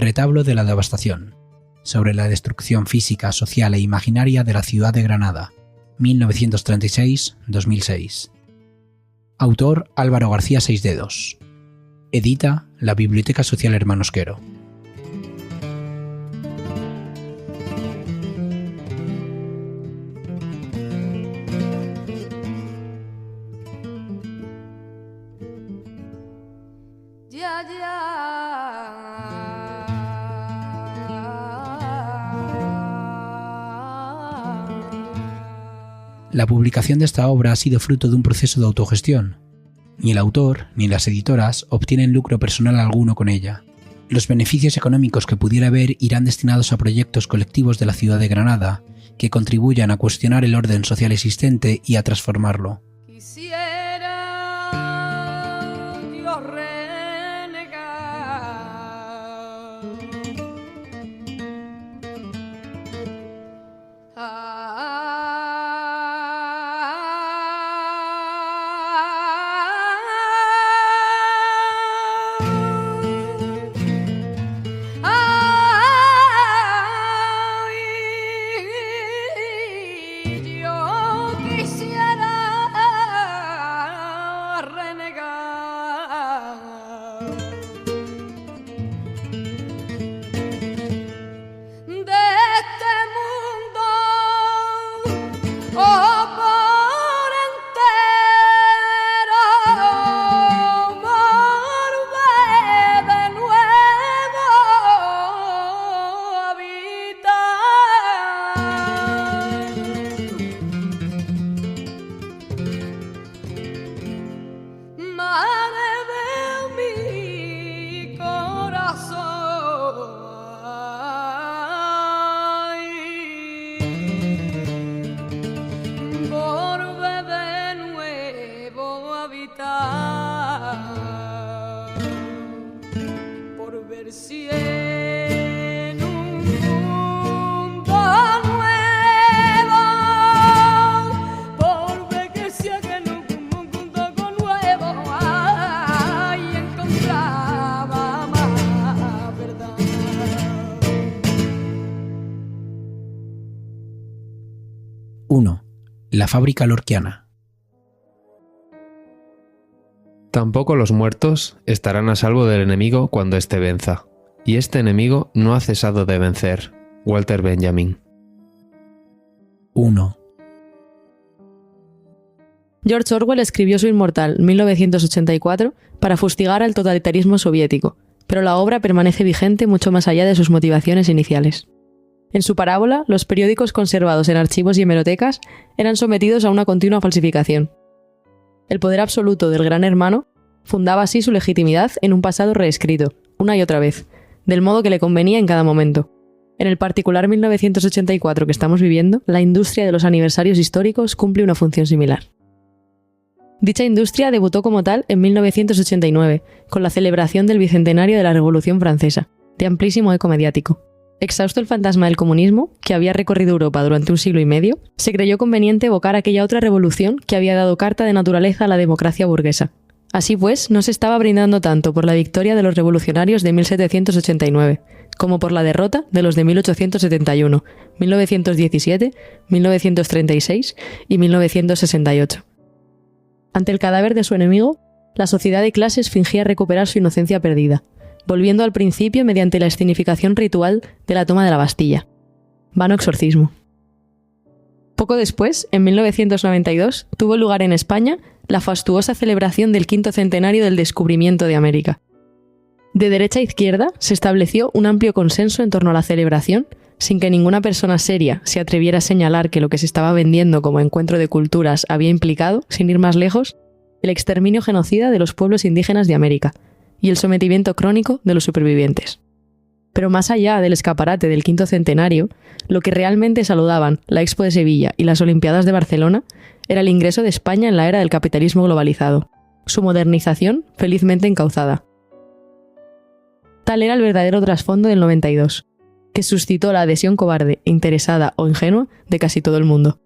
Retablo de la devastación, sobre la destrucción física, social e imaginaria de la ciudad de Granada, 1936-2006. Autor Álvaro García Seisdedos. Edita la Biblioteca Social Hermanos Quero. La publicación de esta obra ha sido fruto de un proceso de autogestión. Ni el autor ni las editoras obtienen lucro personal alguno con ella. Los beneficios económicos que pudiera haber irán destinados a proyectos colectivos de la ciudad de Granada que contribuyan a cuestionar el orden social existente y a transformarlo. La fábrica lorquiana. Tampoco los muertos estarán a salvo del enemigo cuando éste venza, y este enemigo no ha cesado de vencer. Walter Benjamin. 1. George Orwell escribió su inmortal 1984 para fustigar al totalitarismo soviético, pero la obra permanece vigente mucho más allá de sus motivaciones iniciales. En su parábola, los periódicos conservados en archivos y hemerotecas eran sometidos a una continua falsificación. El poder absoluto del Gran Hermano fundaba así su legitimidad en un pasado reescrito, una y otra vez, del modo que le convenía en cada momento. En el particular 1984 que estamos viviendo, la industria de los aniversarios históricos cumple una función similar. Dicha industria debutó como tal en 1989, con la celebración del bicentenario de la Revolución Francesa, de amplísimo eco mediático. Exhausto el fantasma del comunismo, que había recorrido Europa durante un siglo y medio, se creyó conveniente evocar aquella otra revolución que había dado carta de naturaleza a la democracia burguesa. Así pues, no se estaba brindando tanto por la victoria de los revolucionarios de 1789, como por la derrota de los de 1871, 1917, 1936 y 1968. Ante el cadáver de su enemigo, la sociedad de clases fingía recuperar su inocencia perdida, volviendo al principio mediante la escenificación ritual de la toma de la Bastilla. Vano exorcismo. Poco después, en 1992, tuvo lugar en España la fastuosa celebración del 5º centenario del descubrimiento de América. De derecha a izquierda se estableció un amplio consenso en torno a la celebración, sin que ninguna persona seria se atreviera a señalar que lo que se estaba vendiendo como encuentro de culturas había implicado, sin ir más lejos, el exterminio genocida de los pueblos indígenas de América y el sometimiento crónico de los supervivientes. Pero más allá del escaparate del 5º centenario, lo que realmente saludaban la Expo de Sevilla y las Olimpiadas de Barcelona era el ingreso de España en la era del capitalismo globalizado, su modernización felizmente encauzada. Tal era el verdadero trasfondo del 92, que suscitó la adhesión cobarde, interesada o ingenua de casi todo el mundo,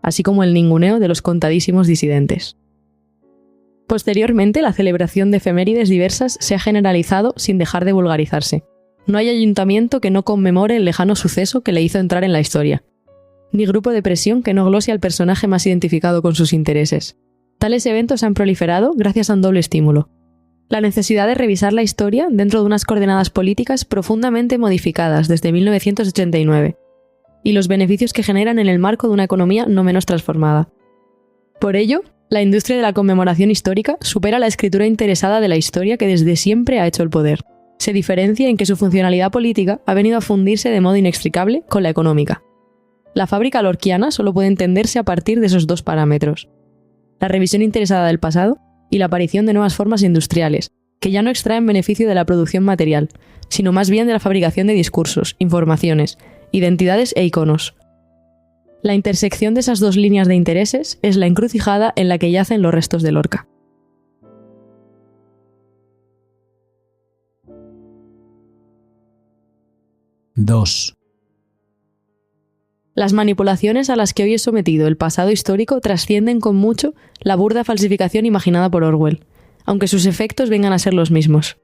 así como el ninguneo de los contadísimos disidentes. Posteriormente, la celebración de efemérides diversas se ha generalizado sin dejar de vulgarizarse. No hay ayuntamiento que no conmemore el lejano suceso que le hizo entrar en la historia, ni grupo de presión que no glose al personaje más identificado con sus intereses. Tales eventos han proliferado gracias a un doble estímulo: la necesidad de revisar la historia dentro de unas coordenadas políticas profundamente modificadas desde 1989, y los beneficios que generan en el marco de una economía no menos transformada. Por ello, la industria de la conmemoración histórica supera la escritura interesada de la historia que desde siempre ha hecho el poder. Se diferencia en que su funcionalidad política ha venido a fundirse de modo inextricable con la económica. La fábrica lorquiana solo puede entenderse a partir de esos dos parámetros: la revisión interesada del pasado y la aparición de nuevas formas industriales, que ya no extraen beneficio de la producción material, sino más bien de la fabricación de discursos, informaciones, identidades e iconos. La intersección de esas dos líneas de intereses es la encrucijada en la que yacen los restos de Lorca. Dos. Las manipulaciones a las que hoy es sometido el pasado histórico trascienden con mucho la burda falsificación imaginada por Orwell, aunque sus efectos vengan a ser los mismos.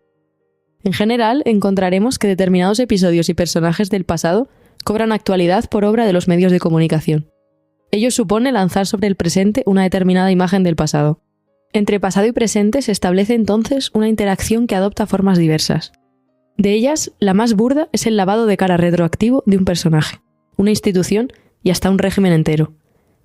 En general, encontraremos que determinados episodios y personajes del pasado cobran actualidad por obra de los medios de comunicación. Ello supone lanzar sobre el presente una determinada imagen del pasado. Entre pasado y presente se establece entonces una interacción que adopta formas diversas. De ellas, la más burda es el lavado de cara retroactivo de un personaje, una institución y hasta un régimen entero.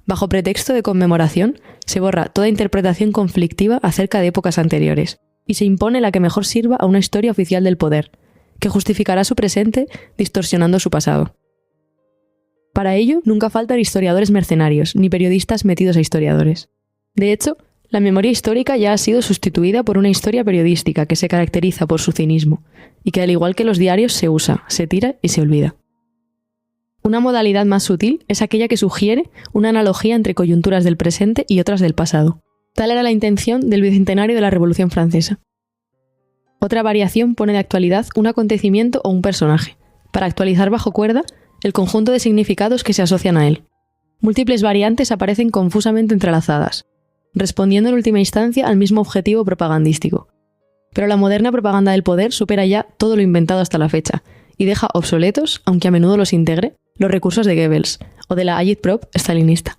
Bajo pretexto de conmemoración, se borra toda interpretación conflictiva acerca de épocas anteriores, y se impone la que mejor sirva a una historia oficial del poder, que justificará su presente distorsionando su pasado. Para ello, nunca faltan historiadores mercenarios, ni periodistas metidos a historiadores. De hecho, la memoria histórica ya ha sido sustituida por una historia periodística que se caracteriza por su cinismo, y que al igual que los diarios se usa, se tira y se olvida. Una modalidad más sutil es aquella que sugiere una analogía entre coyunturas del presente y otras del pasado. Tal era la intención del bicentenario de la Revolución Francesa. Otra variación pone de actualidad un acontecimiento o un personaje, para actualizar bajo cuerda el conjunto de significados que se asocian a él. Múltiples variantes aparecen confusamente entrelazadas, respondiendo en última instancia al mismo objetivo propagandístico. Pero la moderna propaganda del poder supera ya todo lo inventado hasta la fecha, y deja obsoletos, aunque a menudo los integre, los recursos de Goebbels o de la agitprop stalinista.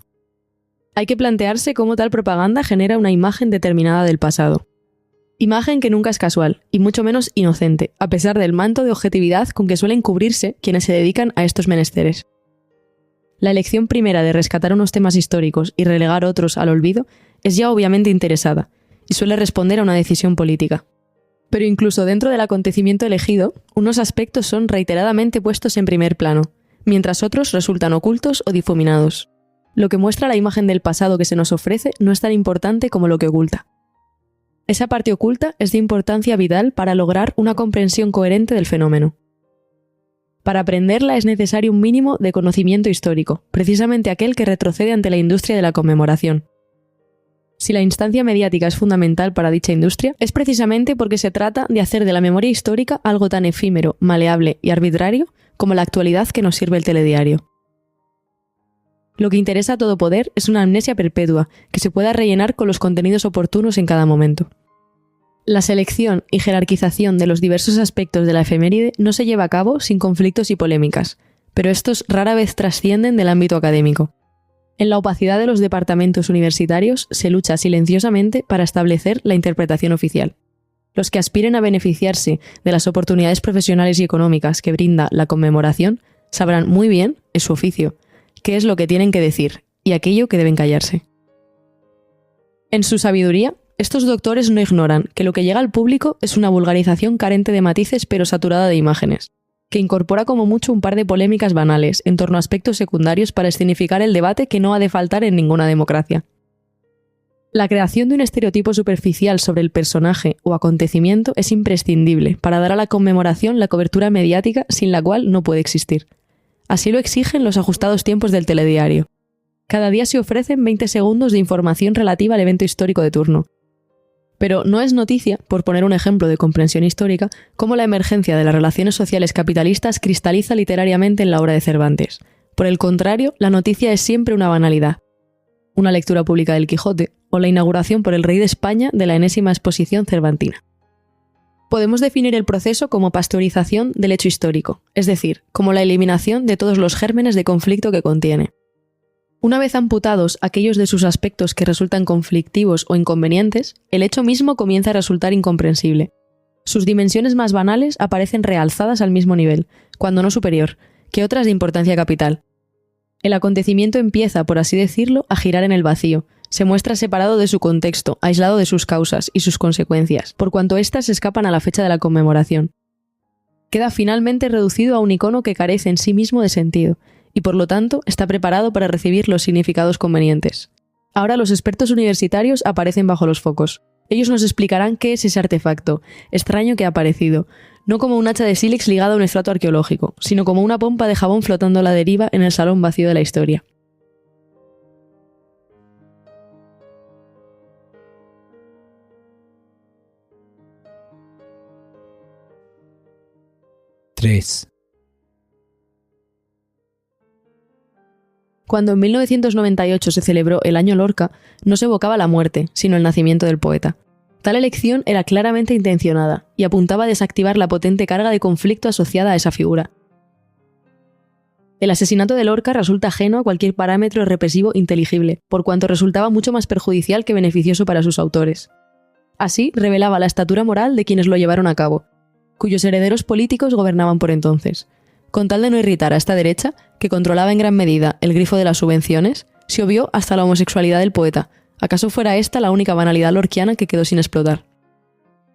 Hay que plantearse cómo tal propaganda genera una imagen determinada del pasado. Imagen que nunca es casual, y mucho menos inocente, a pesar del manto de objetividad con que suelen cubrirse quienes se dedican a estos menesteres. La elección primera de rescatar unos temas históricos y relegar otros al olvido es ya obviamente interesada, y suele responder a una decisión política. Pero incluso dentro del acontecimiento elegido, unos aspectos son reiteradamente puestos en primer plano, mientras otros resultan ocultos o difuminados. Lo que muestra la imagen del pasado que se nos ofrece no es tan importante como lo que oculta. Esa parte oculta es de importancia vital para lograr una comprensión coherente del fenómeno. Para aprenderla es necesario un mínimo de conocimiento histórico, precisamente aquel que retrocede ante la industria de la conmemoración. Si la instancia mediática es fundamental para dicha industria, es precisamente porque se trata de hacer de la memoria histórica algo tan efímero, maleable y arbitrario como la actualidad que nos sirve el telediario. Lo que interesa a todo poder es una amnesia perpetua que se pueda rellenar con los contenidos oportunos en cada momento. La selección y jerarquización de los diversos aspectos de la efeméride no se lleva a cabo sin conflictos y polémicas, pero estos rara vez trascienden del ámbito académico. En la opacidad de los departamentos universitarios se lucha silenciosamente para establecer la interpretación oficial. Los que aspiren a beneficiarse de las oportunidades profesionales y económicas que brinda la conmemoración sabrán muy bien, en su oficio, qué es lo que tienen que decir y aquello que deben callarse. En su sabiduría, estos doctores no ignoran que lo que llega al público es una vulgarización carente de matices pero saturada de imágenes, que incorpora como mucho un par de polémicas banales en torno a aspectos secundarios para escenificar el debate que no ha de faltar en ninguna democracia. La creación de un estereotipo superficial sobre el personaje o acontecimiento es imprescindible para dar a la conmemoración la cobertura mediática sin la cual no puede existir. Así lo exigen los ajustados tiempos del telediario. Cada día se ofrecen 20 segundos de información relativa al evento histórico de turno. Pero no es noticia, por poner un ejemplo de comprensión histórica, cómo la emergencia de las relaciones sociales capitalistas cristaliza literariamente en la obra de Cervantes. Por el contrario, la noticia es siempre una banalidad. Una lectura pública del Quijote o la inauguración por el rey de España de la enésima exposición cervantina. Podemos definir el proceso como pasteurización del hecho histórico, es decir, como la eliminación de todos los gérmenes de conflicto que contiene. Una vez amputados aquellos de sus aspectos que resultan conflictivos o inconvenientes, el hecho mismo comienza a resultar incomprensible. Sus dimensiones más banales aparecen realzadas al mismo nivel, cuando no superior, que otras de importancia capital. El acontecimiento empieza, por así decirlo, a girar en el vacío. Se muestra separado de su contexto, aislado de sus causas y sus consecuencias, por cuanto éstas escapan a la fecha de la conmemoración. Queda finalmente reducido a un icono que carece en sí mismo de sentido, y por lo tanto está preparado para recibir los significados convenientes. Ahora los expertos universitarios aparecen bajo los focos. Ellos nos explicarán qué es ese artefacto, extraño que ha aparecido, no como un hacha de sílex ligada a un estrato arqueológico, sino como una pompa de jabón flotando a la deriva en el salón vacío de la historia. Cuando en 1998 se celebró el Año Lorca, no se evocaba la muerte, sino el nacimiento del poeta. Tal elección era claramente intencionada y apuntaba a desactivar la potente carga de conflicto asociada a esa figura. El asesinato de Lorca resulta ajeno a cualquier parámetro represivo inteligible, por cuanto resultaba mucho más perjudicial que beneficioso para sus autores. Así revelaba la estatura moral de quienes lo llevaron a cabo, cuyos herederos políticos gobernaban por entonces. Con tal de no irritar a esta derecha, que controlaba en gran medida el grifo de las subvenciones, se obvió hasta la homosexualidad del poeta. ¿Acaso fuera esta la única banalidad lorquiana que quedó sin explotar?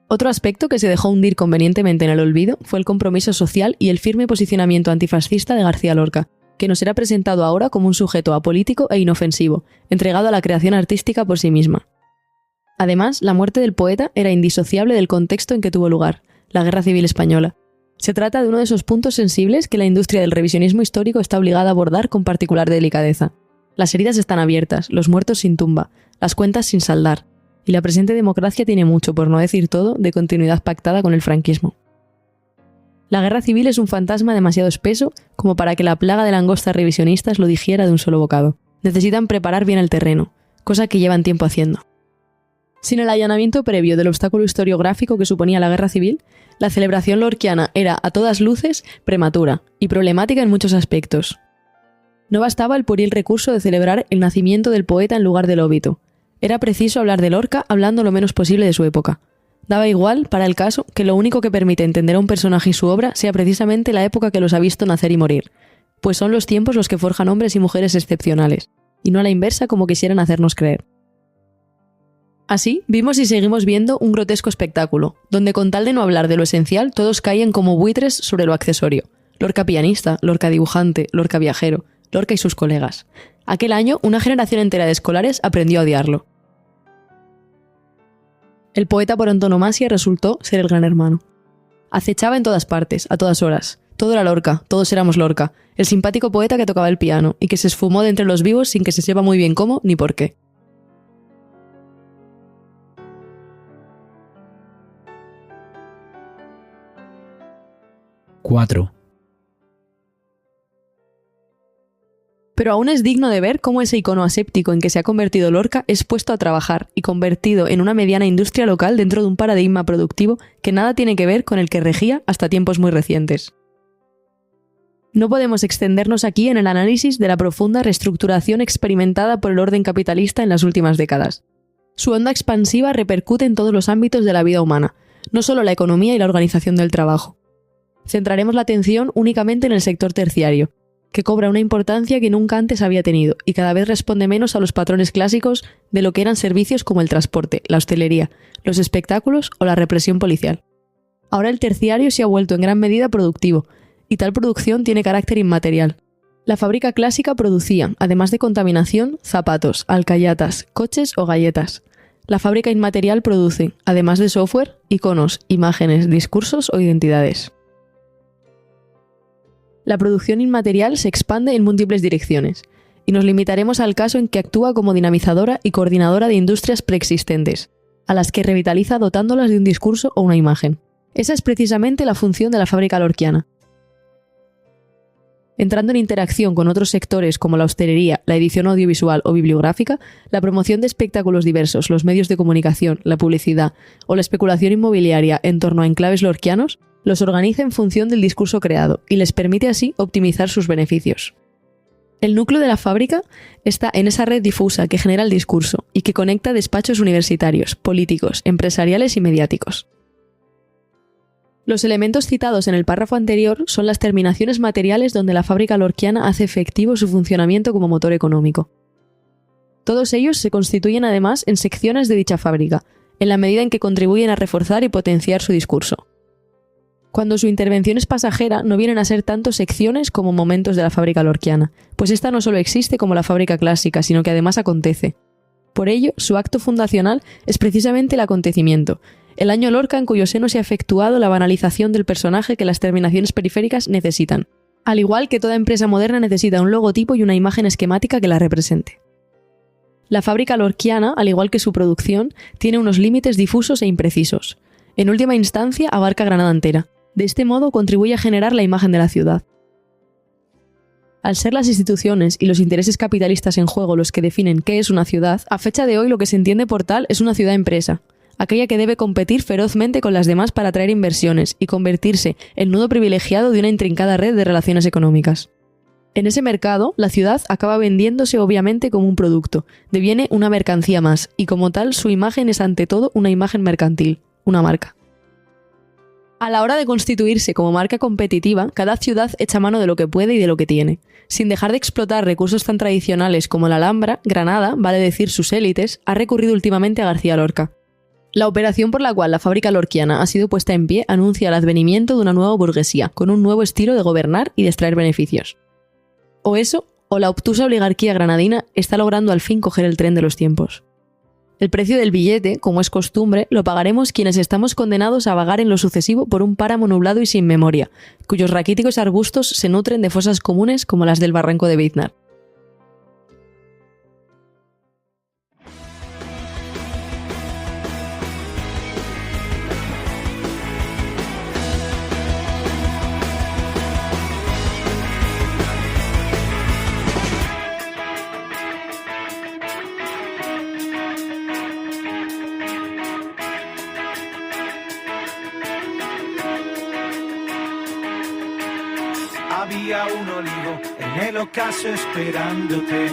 Otro aspecto que se dejó hundir convenientemente en el olvido fue el compromiso social y el firme posicionamiento antifascista de García Lorca, que nos era presentado ahora como un sujeto apolítico e inofensivo, entregado a la creación artística por sí misma. Además, la muerte del poeta era indisociable del contexto en que tuvo lugar, la Guerra Civil Española. Se trata de uno de esos puntos sensibles que la industria del revisionismo histórico está obligada a abordar con particular delicadeza. Las heridas están abiertas, los muertos sin tumba, las cuentas sin saldar, y la presente democracia tiene mucho, por no decir todo, de continuidad pactada con el franquismo. La guerra civil es un fantasma demasiado espeso como para que la plaga de langostas revisionistas lo digiera de un solo bocado. Necesitan preparar bien el terreno, cosa que llevan tiempo haciendo. Sin el allanamiento previo del obstáculo historiográfico que suponía la guerra civil, la celebración lorquiana era, a todas luces, prematura y problemática en muchos aspectos. No bastaba el pueril recurso de celebrar el nacimiento del poeta en lugar del óbito. Era preciso hablar de Lorca hablando lo menos posible de su época. Daba igual, para el caso, que lo único que permite entender a un personaje y su obra sea precisamente la época que los ha visto nacer y morir, pues son los tiempos los que forjan hombres y mujeres excepcionales, y no a la inversa como quisieran hacernos creer. Así, vimos y seguimos viendo un grotesco espectáculo, donde con tal de no hablar de lo esencial, todos caían como buitres sobre lo accesorio. Lorca pianista, Lorca dibujante, Lorca viajero, Lorca y sus colegas. Aquel año, una generación entera de escolares aprendió a odiarlo. El poeta por antonomasia resultó ser el gran hermano. Acechaba en todas partes, a todas horas. Todo era Lorca, todos éramos Lorca, el simpático poeta que tocaba el piano y que se esfumó de entre los vivos sin que se sepa muy bien cómo ni por qué. Pero aún es digno de ver cómo ese icono aséptico en que se ha convertido Lorca es puesto a trabajar y convertido en una mediana industria local dentro de un paradigma productivo que nada tiene que ver con el que regía hasta tiempos muy recientes. No podemos extendernos aquí en el análisis de la profunda reestructuración experimentada por el orden capitalista en las últimas décadas. Su onda expansiva repercute en todos los ámbitos de la vida humana, no solo la economía y la organización del trabajo. Centraremos la atención únicamente en el sector terciario, que cobra una importancia que nunca antes había tenido y cada vez responde menos a los patrones clásicos de lo que eran servicios como el transporte, la hostelería, los espectáculos o la represión policial. Ahora el terciario se ha vuelto en gran medida productivo, y tal producción tiene carácter inmaterial. La fábrica clásica producía, además de contaminación, zapatos, alcayatas, coches o galletas. La fábrica inmaterial produce, además de software, iconos, imágenes, discursos o identidades. La producción inmaterial se expande en múltiples direcciones, y nos limitaremos al caso en que actúa como dinamizadora y coordinadora de industrias preexistentes, a las que revitaliza dotándolas de un discurso o una imagen. Esa es precisamente la función de la fábrica lorquiana. entrando en interacción con otros sectores como la hostelería, la edición audiovisual o bibliográfica, la promoción de espectáculos diversos, los medios de comunicación, la publicidad o la especulación inmobiliaria en torno a enclaves lorquianos, los organiza en función del discurso creado y les permite así optimizar sus beneficios. El núcleo de la fábrica está en esa red difusa que genera el discurso y que conecta despachos universitarios, políticos, empresariales y mediáticos. Los elementos citados en el párrafo anterior son las terminaciones materiales donde la fábrica lorquiana hace efectivo su funcionamiento como motor económico. Todos ellos se constituyen además en secciones de dicha fábrica, en la medida en que contribuyen a reforzar y potenciar su discurso. Cuando su intervención es pasajera, no vienen a ser tanto secciones como momentos de la fábrica lorquiana, pues esta no solo existe como la fábrica clásica, sino que además acontece. Por ello, su acto fundacional es precisamente el acontecimiento, el año Lorca en cuyo seno se ha efectuado la banalización del personaje que las terminaciones periféricas necesitan, al igual que toda empresa moderna necesita un logotipo y una imagen esquemática que la represente. La fábrica lorquiana, al igual que su producción, tiene unos límites difusos e imprecisos. En última instancia, abarca Granada entera. De este modo, contribuye a generar la imagen de la ciudad. Al ser las instituciones y los intereses capitalistas en juego los que definen qué es una ciudad, a fecha de hoy lo que se entiende por tal es una ciudad-empresa, aquella que debe competir ferozmente con las demás para atraer inversiones y convertirse en nudo privilegiado de una intrincada red de relaciones económicas. En ese mercado, la ciudad acaba vendiéndose obviamente como un producto, deviene una mercancía más, y como tal su imagen es ante todo una imagen mercantil, una marca. A la hora de constituirse como marca competitiva, cada ciudad echa mano de lo que puede y de lo que tiene. Sin dejar de explotar recursos tan tradicionales como la Alhambra, Granada, vale decir sus élites, ha recurrido últimamente a García Lorca. La operación por la cual la fábrica lorquiana ha sido puesta en pie anuncia el advenimiento de una nueva burguesía, con un nuevo estilo de gobernar y de extraer beneficios. O eso, o la obtusa oligarquía granadina está logrando al fin coger el tren de los tiempos. El precio del billete, como es costumbre, lo pagaremos quienes estamos condenados a vagar en lo sucesivo por un páramo nublado y sin memoria, cuyos raquíticos arbustos se nutren de fosas comunes como las del barranco de Biznar. Había un olivo en el ocaso esperándote.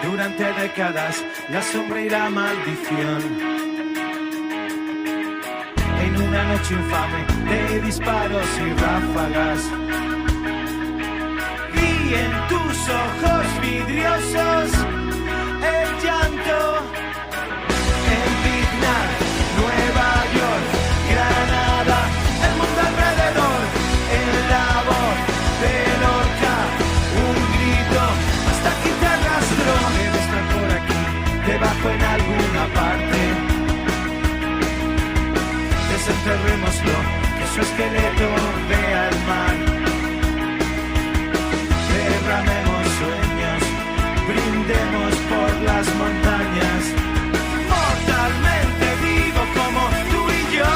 Durante décadas la sombra y la maldición. En una noche infame de disparos y ráfagas. Y en tus ojos vidriosos el llanto. En Biznar, Nueva York, Granada, el mundo alrededor. En la voz de Lorca, un grito hasta quitar rastro. Debe estar por aquí, debajo en alguna parte. Desenterrémoslo, que su esqueleto vea el mar. Derramemos sueños, brindemos por las montañas. Mortalmente vivo como tú y yo.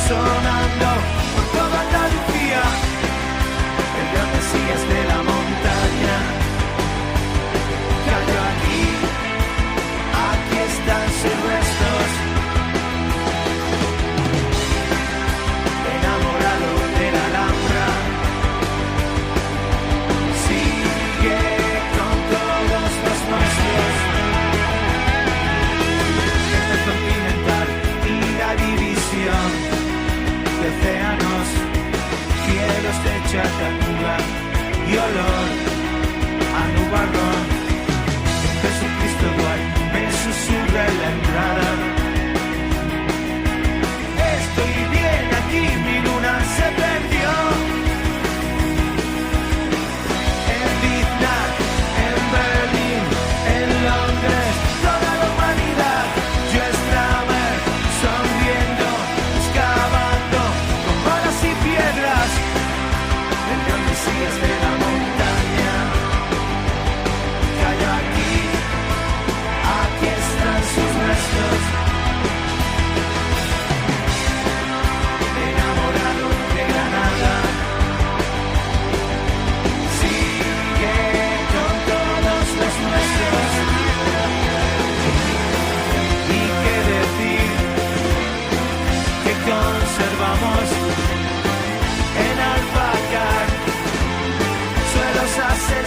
Sonando por toda Andalucía, el gran Mesías de la montaña.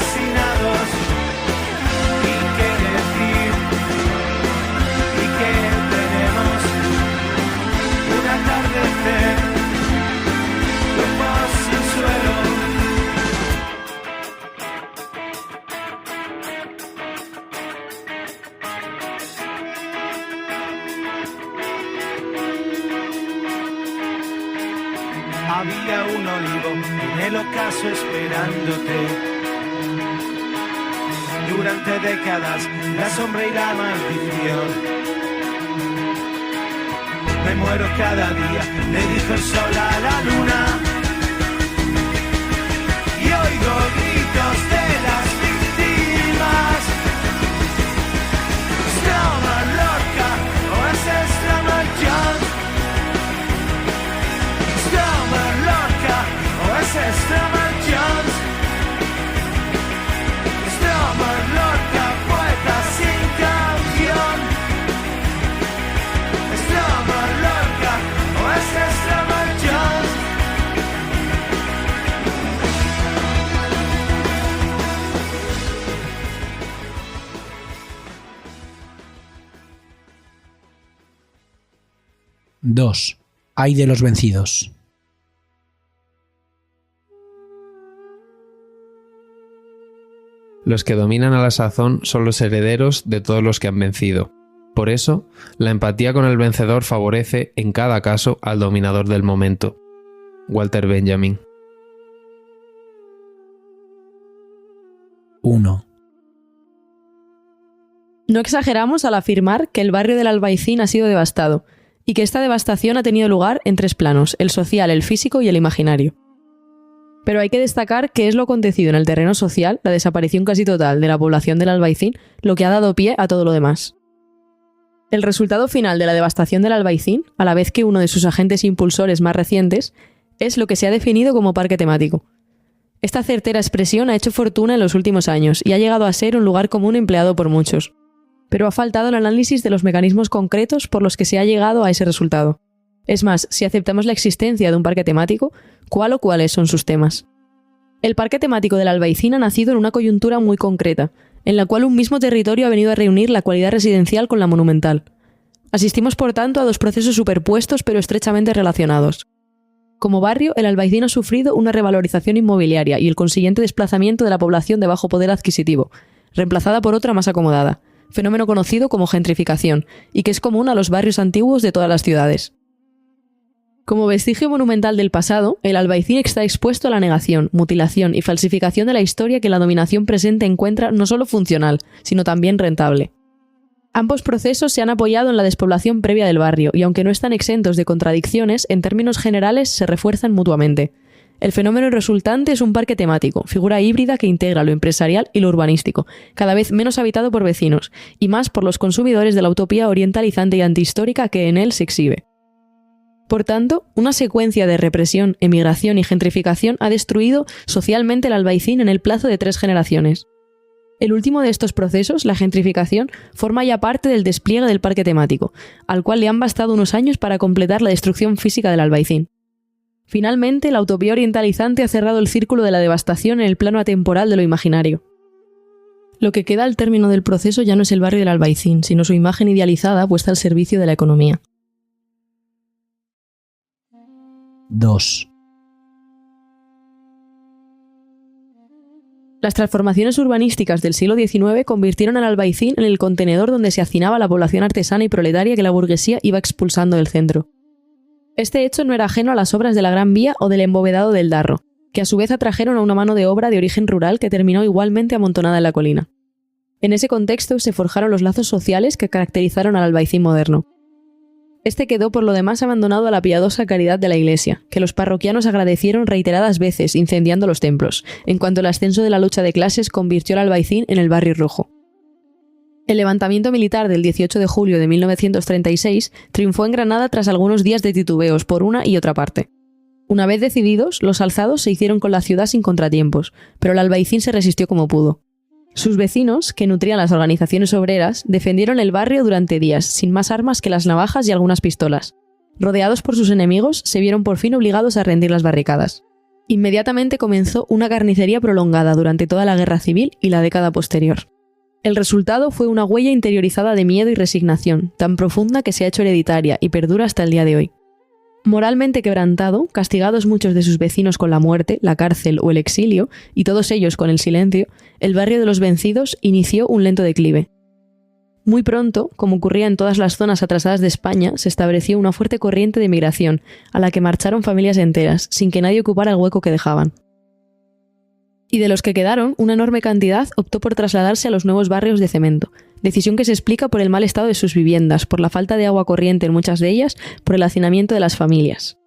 asesinados. ¿Y qué decir? ¿Y qué tenemos? Un atardecer, cuerpos sin suelo. Había un olivo en el ocaso esperándote. Durante décadas, la sombra y la maldición. Me muero cada día, le dijo el sol a la luna. Y oigo gritos de las víctimas. Stroma Lorca, o ese Stroma Jones. Stroma Lorca, o ese Stroma Jones. Stroma Lorca, poeta sin canción. Stroma Lorca, o ese Stroma Jones. Dos. Ay de los vencidos. Los que dominan a la sazón son los herederos de todos los que han vencido. Por eso, la empatía con el vencedor favorece, en cada caso, al dominador del momento. Walter Benjamin. 1. No exageramos al afirmar que el barrio del Albaicín ha sido devastado, y que esta devastación ha tenido lugar en 3 planos, el social, el físico y el imaginario. Pero hay que destacar que es lo acontecido en el terreno social, la desaparición casi total de la población del Albaicín, lo que ha dado pie a todo lo demás. El resultado final de la devastación del Albaicín, a la vez que uno de sus agentes impulsores más recientes, es lo que se ha definido como parque temático. Esta certera expresión ha hecho fortuna en los últimos años y ha llegado a ser un lugar común empleado por muchos. Pero ha faltado el análisis de los mecanismos concretos por los que se ha llegado a ese resultado. Es más, si aceptamos la existencia de un parque temático, ¿cuál o cuáles son sus temas? El parque temático del Albaicín ha nacido en una coyuntura muy concreta, en la cual un mismo territorio ha venido a reunir la cualidad residencial con la monumental. Asistimos, por tanto, a 2 procesos superpuestos pero estrechamente relacionados. Como barrio, el Albaicín ha sufrido una revalorización inmobiliaria y el consiguiente desplazamiento de la población de bajo poder adquisitivo, reemplazada por otra más acomodada, fenómeno conocido como gentrificación, y que es común a los barrios antiguos de todas las ciudades. Como vestigio monumental del pasado, el Albaicín está expuesto a la negación, mutilación y falsificación de la historia que la dominación presente encuentra no solo funcional, sino también rentable. Ambos procesos se han apoyado en la despoblación previa del barrio, y aunque no están exentos de contradicciones, en términos generales se refuerzan mutuamente. El fenómeno resultante es un parque temático, figura híbrida que integra lo empresarial y lo urbanístico, cada vez menos habitado por vecinos, y más por los consumidores de la utopía orientalizante y antihistórica que en él se exhibe. Por tanto, una secuencia de represión, emigración y gentrificación ha destruido socialmente el Albaicín en el plazo de 3 generaciones. El último de estos procesos, la gentrificación, forma ya parte del despliegue del parque temático, al cual le han bastado unos años para completar la destrucción física del Albaicín. Finalmente, la utopía orientalizante ha cerrado el círculo de la devastación en el plano atemporal de lo imaginario. Lo que queda al término del proceso ya no es el barrio del Albaicín, sino su imagen idealizada puesta al servicio de la economía. 2. Las transformaciones urbanísticas del siglo XIX convirtieron al Albaicín en el contenedor donde se hacinaba la población artesana y proletaria que la burguesía iba expulsando del centro. Este hecho no era ajeno a las obras de la Gran Vía o del embovedado del Darro, que a su vez atrajeron a una mano de obra de origen rural que terminó igualmente amontonada en la colina. En ese contexto se forjaron los lazos sociales que caracterizaron al Albaicín moderno. Este quedó por lo demás abandonado a la piadosa caridad de la Iglesia, que los parroquianos agradecieron reiteradas veces incendiando los templos, en cuanto el ascenso de la lucha de clases convirtió al Albaicín en el barrio rojo. El levantamiento militar del 18 de julio de 1936 triunfó en Granada tras algunos días de titubeos por una y otra parte. Una vez decididos, los alzados se hicieron con la ciudad sin contratiempos, pero el Albaicín se resistió como pudo. Sus vecinos, que nutrían las organizaciones obreras, defendieron el barrio durante días, sin más armas que las navajas y algunas pistolas. Rodeados por sus enemigos, se vieron por fin obligados a rendir las barricadas. Inmediatamente comenzó una carnicería prolongada durante toda la guerra civil y la década posterior. El resultado fue una huella interiorizada de miedo y resignación, tan profunda que se ha hecho hereditaria y perdura hasta el día de hoy. Moralmente quebrantado, castigados muchos de sus vecinos con la muerte, la cárcel o el exilio, y todos ellos con el silencio, el barrio de los vencidos inició un lento declive. Muy pronto, como ocurría en todas las zonas atrasadas de España, se estableció una fuerte corriente de migración, a la que marcharon familias enteras, sin que nadie ocupara el hueco que dejaban. Y de los que quedaron, una enorme cantidad optó por trasladarse a los nuevos barrios de cemento, decisión que se explica por el mal estado de sus viviendas, por la falta de agua corriente en muchas de ellas, por el hacinamiento de las familias.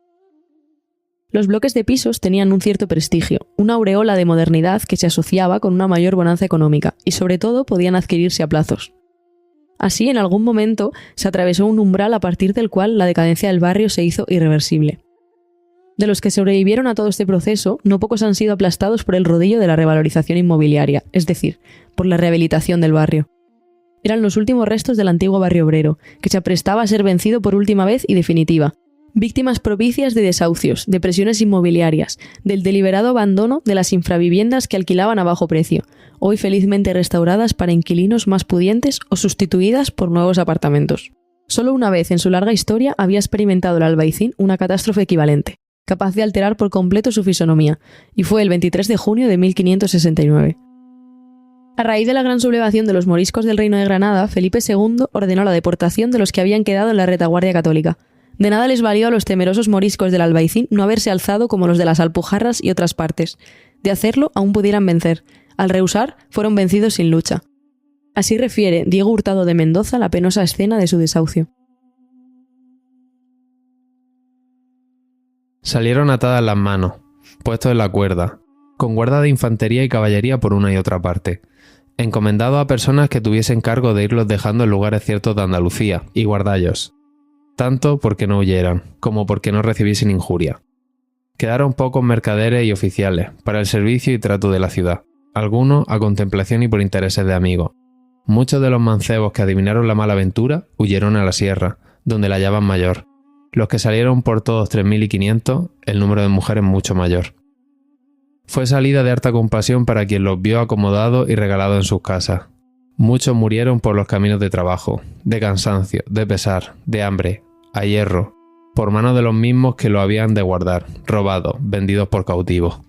Los bloques de pisos tenían un cierto prestigio, una aureola de modernidad que se asociaba con una mayor bonanza económica, y sobre todo podían adquirirse a plazos. Así, en algún momento, se atravesó un umbral a partir del cual la decadencia del barrio se hizo irreversible. De los que sobrevivieron a todo este proceso, no pocos han sido aplastados por el rodillo de la revalorización inmobiliaria, es decir, por la rehabilitación del barrio. Eran los últimos restos del antiguo barrio obrero, que se aprestaba a ser vencido por última vez y definitiva, víctimas propicias de desahucios, de presiones inmobiliarias, del deliberado abandono de las infraviviendas que alquilaban a bajo precio, hoy felizmente restauradas para inquilinos más pudientes o sustituidas por nuevos apartamentos. Solo una vez en su larga historia había experimentado el Albaicín una catástrofe equivalente, capaz de alterar por completo su fisonomía, y fue el 23 de junio de 1569. A raíz de la gran sublevación de los moriscos del Reino de Granada, Felipe II ordenó la deportación de los que habían quedado en la retaguardia católica. De nada les valió a los temerosos moriscos del Albaicín no haberse alzado como los de las Alpujarras y otras partes. De hacerlo, aún pudieran vencer. Al rehusar, fueron vencidos sin lucha. Así refiere Diego Hurtado de Mendoza la penosa escena de su desahucio. Salieron atadas las manos, puestos en la cuerda, con guarda de infantería y caballería por una y otra parte, encomendados a personas que tuviesen cargo de irlos dejando en lugares ciertos de Andalucía y guardallos, tanto porque no huyeran, como porque no recibiesen injuria. Quedaron pocos mercaderes y oficiales, para el servicio y trato de la ciudad, algunos a contemplación y por intereses de amigos. Muchos de los mancebos que adivinaron la mala aventura huyeron a la sierra, donde la hallaban mayor. Los que salieron por todos 3.500, el número de mujeres mucho mayor. Fue salida de harta compasión para quien los vio acomodados y regalados en sus casas. Muchos murieron por los caminos de trabajo, de cansancio, de pesar, de hambre, a hierro, por manos de los mismos que lo habían de guardar, robados, vendidos por cautivos.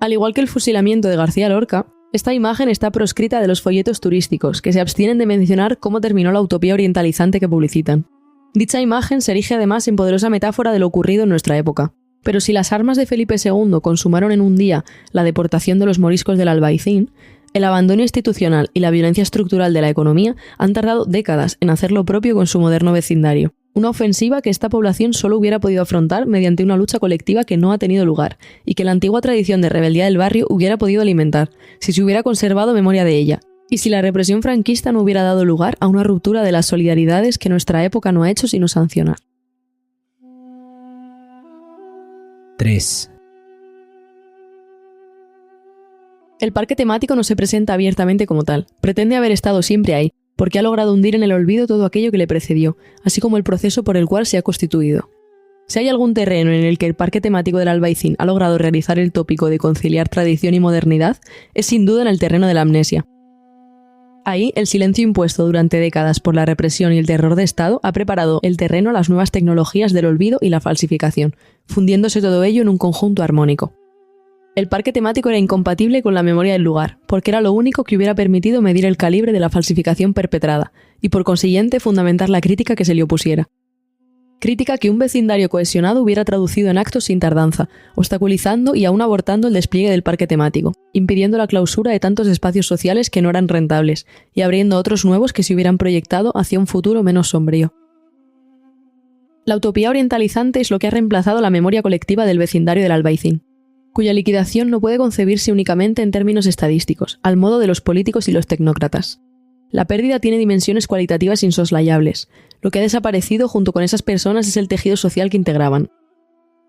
Al igual que el fusilamiento de García Lorca, esta imagen está proscrita de los folletos turísticos, que se abstienen de mencionar cómo terminó la utopía orientalizante que publicitan. Dicha imagen se erige además en poderosa metáfora de lo ocurrido en nuestra época. Pero si las armas de Felipe II consumaron en un día la deportación de los moriscos del Albaicín, el abandono institucional y la violencia estructural de la economía han tardado décadas en hacer lo propio con su moderno vecindario. Una ofensiva que esta población solo hubiera podido afrontar mediante una lucha colectiva que no ha tenido lugar, y que la antigua tradición de rebeldía del barrio hubiera podido alimentar, si se hubiera conservado memoria de ella, y si la represión franquista no hubiera dado lugar a una ruptura de las solidaridades que nuestra época no ha hecho sino sancionar. 3. El parque temático no se presenta abiertamente como tal, pretende haber estado siempre ahí, porque ha logrado hundir en el olvido todo aquello que le precedió, así como el proceso por el cual se ha constituido. Si hay algún terreno en el que el parque temático del Albaicín ha logrado realizar el tópico de conciliar tradición y modernidad, es sin duda en el terreno de la amnesia. Ahí, el silencio impuesto durante décadas por la represión y el terror de Estado ha preparado el terreno a las nuevas tecnologías del olvido y la falsificación, fundiéndose todo ello en un conjunto armónico. El parque temático era incompatible con la memoria del lugar, porque era lo único que hubiera permitido medir el calibre de la falsificación perpetrada, y por consiguiente fundamentar la crítica que se le opusiera. Crítica que un vecindario cohesionado hubiera traducido en actos sin tardanza, obstaculizando y aún abortando el despliegue del parque temático, impidiendo la clausura de tantos espacios sociales que no eran rentables, y abriendo otros nuevos que se hubieran proyectado hacia un futuro menos sombrío. La utopía orientalizante es lo que ha reemplazado la memoria colectiva del vecindario del Albaicín, cuya liquidación no puede concebirse únicamente en términos estadísticos, al modo de los políticos y los tecnócratas. La pérdida tiene dimensiones cualitativas insoslayables. Lo que ha desaparecido junto con esas personas es el tejido social que integraban.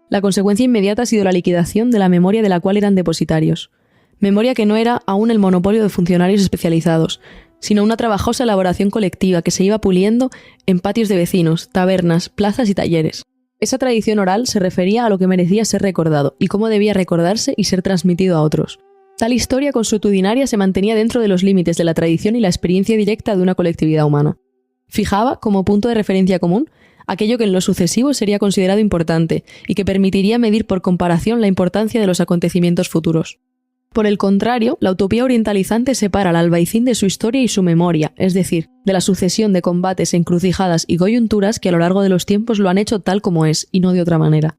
La consecuencia inmediata ha sido la liquidación de la memoria de la cual eran depositarios. Memoria que no era aún el monopolio de funcionarios especializados, sino una trabajosa elaboración colectiva que se iba puliendo en patios de vecinos, tabernas, plazas y talleres. Esa tradición oral se refería a lo que merecía ser recordado y cómo debía recordarse y ser transmitido a otros. Tal historia consuetudinaria se mantenía dentro de los límites de la tradición y la experiencia directa de una colectividad humana. Fijaba, como punto de referencia común, aquello que en lo sucesivo sería considerado importante y que permitiría medir por comparación la importancia de los acontecimientos futuros. Por el contrario, la utopía orientalizante separa al albaicín de su historia y su memoria, es decir, de la sucesión de combates, encrucijadas y coyunturas que a lo largo de los tiempos lo han hecho tal como es, y no de otra manera.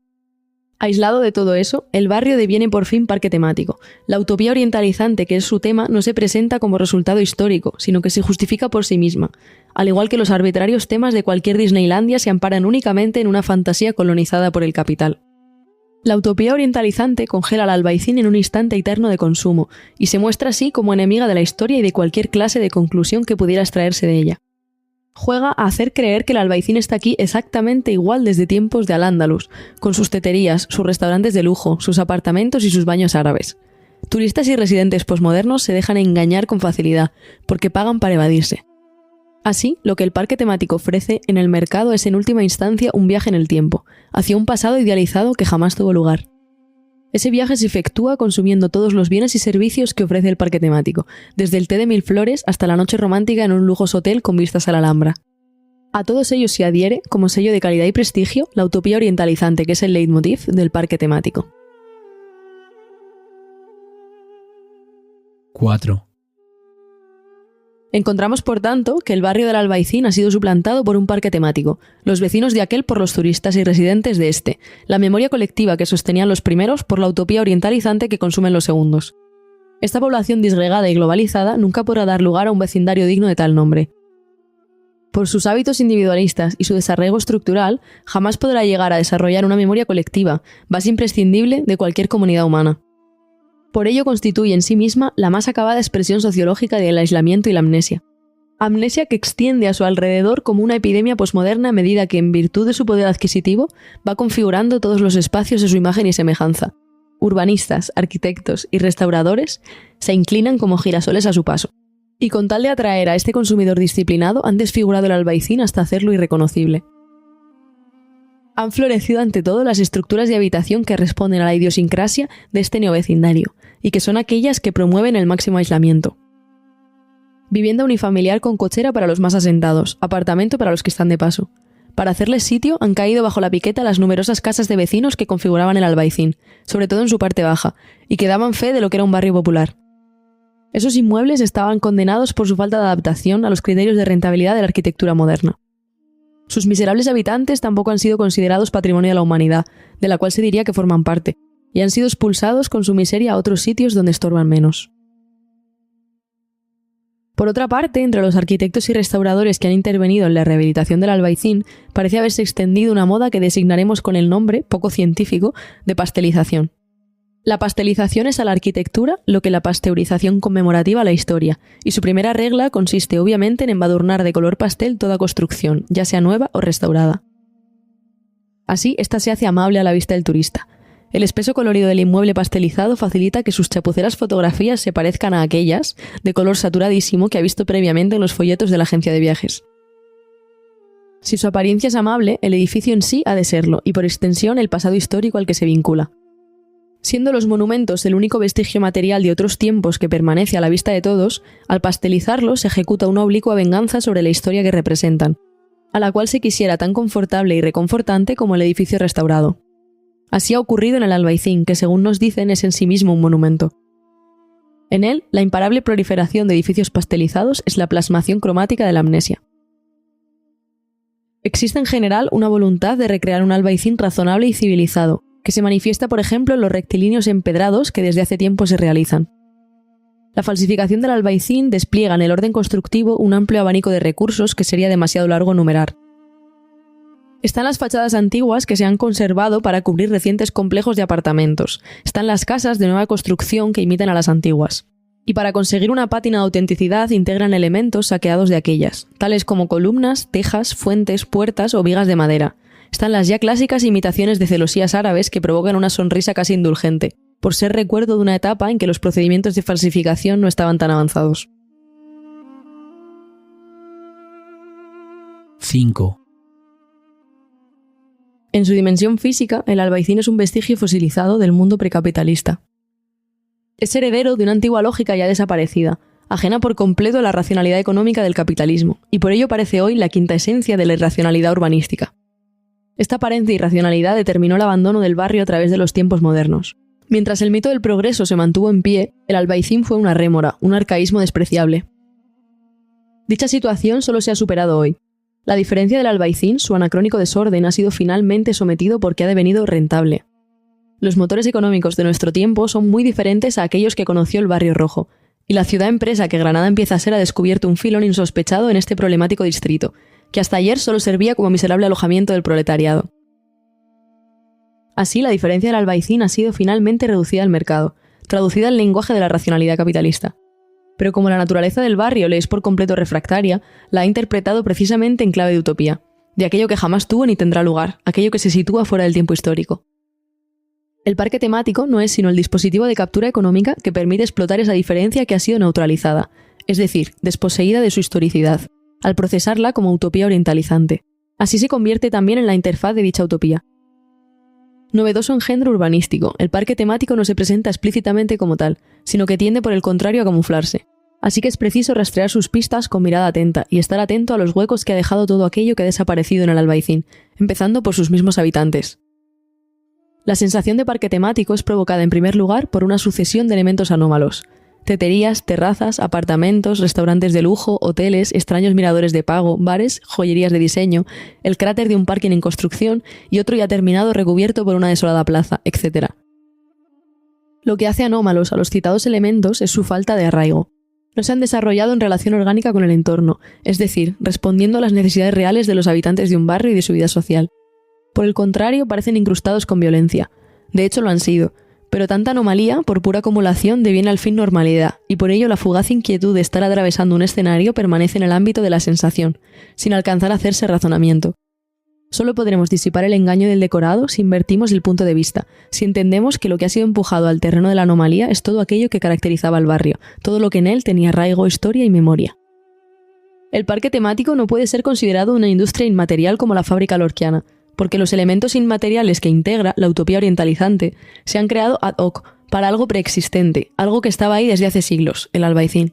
Aislado de todo eso, el barrio deviene por fin parque temático. La utopía orientalizante, que es su tema, no se presenta como resultado histórico, sino que se justifica por sí misma. Al igual que los arbitrarios temas de cualquier Disneylandia se amparan únicamente en una fantasía colonizada por el capital. La utopía orientalizante congela al albaicín en un instante eterno de consumo, y se muestra así como enemiga de la historia y de cualquier clase de conclusión que pudiera extraerse de ella. Juega a hacer creer que el albaicín está aquí exactamente igual desde tiempos de Al-Ándalus, con sus teterías, sus restaurantes de lujo, sus apartamentos y sus baños árabes. Turistas y residentes posmodernos se dejan engañar con facilidad, porque pagan para evadirse. Así, lo que el parque temático ofrece en el mercado es en última instancia un viaje en el tiempo, hacia un pasado idealizado que jamás tuvo lugar. Ese viaje se efectúa consumiendo todos los bienes y servicios que ofrece el parque temático, desde el té de 1000 flores hasta la noche romántica en un lujoso hotel con vistas a la Alhambra. A todos ellos se adhiere, como sello de calidad y prestigio, la utopía orientalizante, que es el leitmotiv del parque temático. 4. Encontramos, por tanto, que el barrio del Albaicín ha sido suplantado por un parque temático, los vecinos de aquel por los turistas y residentes de este, la memoria colectiva que sostenían los primeros por la utopía orientalizante que consumen los segundos. Esta población disgregada y globalizada nunca podrá dar lugar a un vecindario digno de tal nombre. Por sus hábitos individualistas y su desarraigo estructural, jamás podrá llegar a desarrollar una memoria colectiva, base imprescindible de cualquier comunidad humana. Por ello constituye en sí misma la más acabada expresión sociológica del aislamiento y la amnesia. Amnesia que extiende a su alrededor como una epidemia posmoderna a medida que, en virtud de su poder adquisitivo, va configurando todos los espacios de su imagen y semejanza. Urbanistas, arquitectos y restauradores se inclinan como girasoles a su paso. Y con tal de atraer a este consumidor disciplinado, han desfigurado el albaicín hasta hacerlo irreconocible. Han florecido ante todo las estructuras de habitación que responden a la idiosincrasia de este neovecindario, y que son aquellas que promueven el máximo aislamiento. Vivienda unifamiliar con cochera para los más asentados, apartamento para los que están de paso. Para hacerles sitio han caído bajo la piqueta las numerosas casas de vecinos que configuraban el albaicín, sobre todo en su parte baja, y que daban fe de lo que era un barrio popular. Esos inmuebles estaban condenados por su falta de adaptación a los criterios de rentabilidad de la arquitectura moderna. Sus miserables habitantes tampoco han sido considerados patrimonio de la humanidad, de la cual se diría que forman parte, y han sido expulsados con su miseria a otros sitios donde estorban menos. Por otra parte, entre los arquitectos y restauradores que han intervenido en la rehabilitación del albaicín, parece haberse extendido una moda que designaremos con el nombre, poco científico, de pastelización. La pastelización es a la arquitectura lo que la pasteurización conmemorativa a la historia, y su primera regla consiste obviamente en embadurnar de color pastel toda construcción, ya sea nueva o restaurada. Así, esta se hace amable a la vista del turista. El espeso colorido del inmueble pastelizado facilita que sus chapuceras fotografías se parezcan a aquellas, de color saturadísimo, que ha visto previamente en los folletos de la agencia de viajes. Si su apariencia es amable, el edificio en sí ha de serlo, y por extensión el pasado histórico al que se vincula. Siendo los monumentos el único vestigio material de otros tiempos que permanece a la vista de todos, al pastelizarlos se ejecuta una oblicua venganza sobre la historia que representan, a la cual se quisiera tan confortable y reconfortante como el edificio restaurado. Así ha ocurrido en el albaicín, que según nos dicen es en sí mismo un monumento. En él, la imparable proliferación de edificios pastelizados es la plasmación cromática de la amnesia. Existe en general una voluntad de recrear un albaicín razonable y civilizado, que se manifiesta, por ejemplo, en los rectilíneos empedrados que desde hace tiempo se realizan. La falsificación del albaicín despliega en el orden constructivo un amplio abanico de recursos que sería demasiado largo enumerar. Están las fachadas antiguas que se han conservado para cubrir recientes complejos de apartamentos. Están las casas de nueva construcción que imitan a las antiguas. Y para conseguir una pátina de autenticidad integran elementos saqueados de aquellas, tales como columnas, tejas, fuentes, puertas o vigas de madera. Están las ya clásicas imitaciones de celosías árabes que provocan una sonrisa casi indulgente, por ser recuerdo de una etapa en que los procedimientos de falsificación no estaban tan avanzados. 5. En su dimensión física, el Albaicín es un vestigio fosilizado del mundo precapitalista. Es heredero de una antigua lógica ya desaparecida, ajena por completo a la racionalidad económica del capitalismo, y por ello parece hoy la quinta esencia de la irracionalidad urbanística. Esta aparente irracionalidad determinó el abandono del barrio a través de los tiempos modernos. Mientras el mito del progreso se mantuvo en pie, el Albaicín fue una rémora, un arcaísmo despreciable. Dicha situación solo se ha superado hoy. La diferencia del Albaicín, su anacrónico desorden, ha sido finalmente sometido porque ha devenido rentable. Los motores económicos de nuestro tiempo son muy diferentes a aquellos que conoció el Barrio Rojo, y la ciudad-empresa que Granada empieza a ser ha descubierto un filón insospechado en este problemático distrito, que hasta ayer solo servía como miserable alojamiento del proletariado. Así, la diferencia del Albaicín ha sido finalmente reducida al mercado, traducida al lenguaje de la racionalidad capitalista. Pero como la naturaleza del barrio le es por completo refractaria, la ha interpretado precisamente en clave de utopía, de aquello que jamás tuvo ni tendrá lugar, aquello que se sitúa fuera del tiempo histórico. El parque temático no es sino el dispositivo de captura económica que permite explotar esa diferencia que ha sido neutralizada, es decir, desposeída de su historicidad, al procesarla como utopía orientalizante. Así se convierte también en la interfaz de dicha utopía. Novedoso engendro urbanístico, el parque temático no se presenta explícitamente como tal, sino que tiende por el contrario a camuflarse. Así que es preciso rastrear sus pistas con mirada atenta y estar atento a los huecos que ha dejado todo aquello que ha desaparecido en el Albaicín, empezando por sus mismos habitantes. La sensación de parque temático es provocada en primer lugar por una sucesión de elementos anómalos. Teterías, terrazas, apartamentos, restaurantes de lujo, hoteles, extraños miradores de pago, bares, joyerías de diseño, el cráter de un parking en construcción y otro ya terminado recubierto por una desolada plaza, etc. Lo que hace anómalos a los citados elementos es su falta de arraigo. No se han desarrollado en relación orgánica con el entorno, es decir, respondiendo a las necesidades reales de los habitantes de un barrio y de su vida social. Por el contrario, parecen incrustados con violencia. De hecho, lo han sido. Pero tanta anomalía, por pura acumulación, deviene al fin normalidad, y por ello la fugaz inquietud de estar atravesando un escenario permanece en el ámbito de la sensación, sin alcanzar a hacerse razonamiento. Solo podremos disipar el engaño del decorado si invertimos el punto de vista, si entendemos que lo que ha sido empujado al terreno de la anomalía es todo aquello que caracterizaba al barrio, todo lo que en él tenía arraigo, historia y memoria. El parque temático no puede ser considerado una industria inmaterial como la fábrica lorquiana, porque los elementos inmateriales que integra la utopía orientalizante se han creado ad hoc para algo preexistente, algo que estaba ahí desde hace siglos, el Albaicín.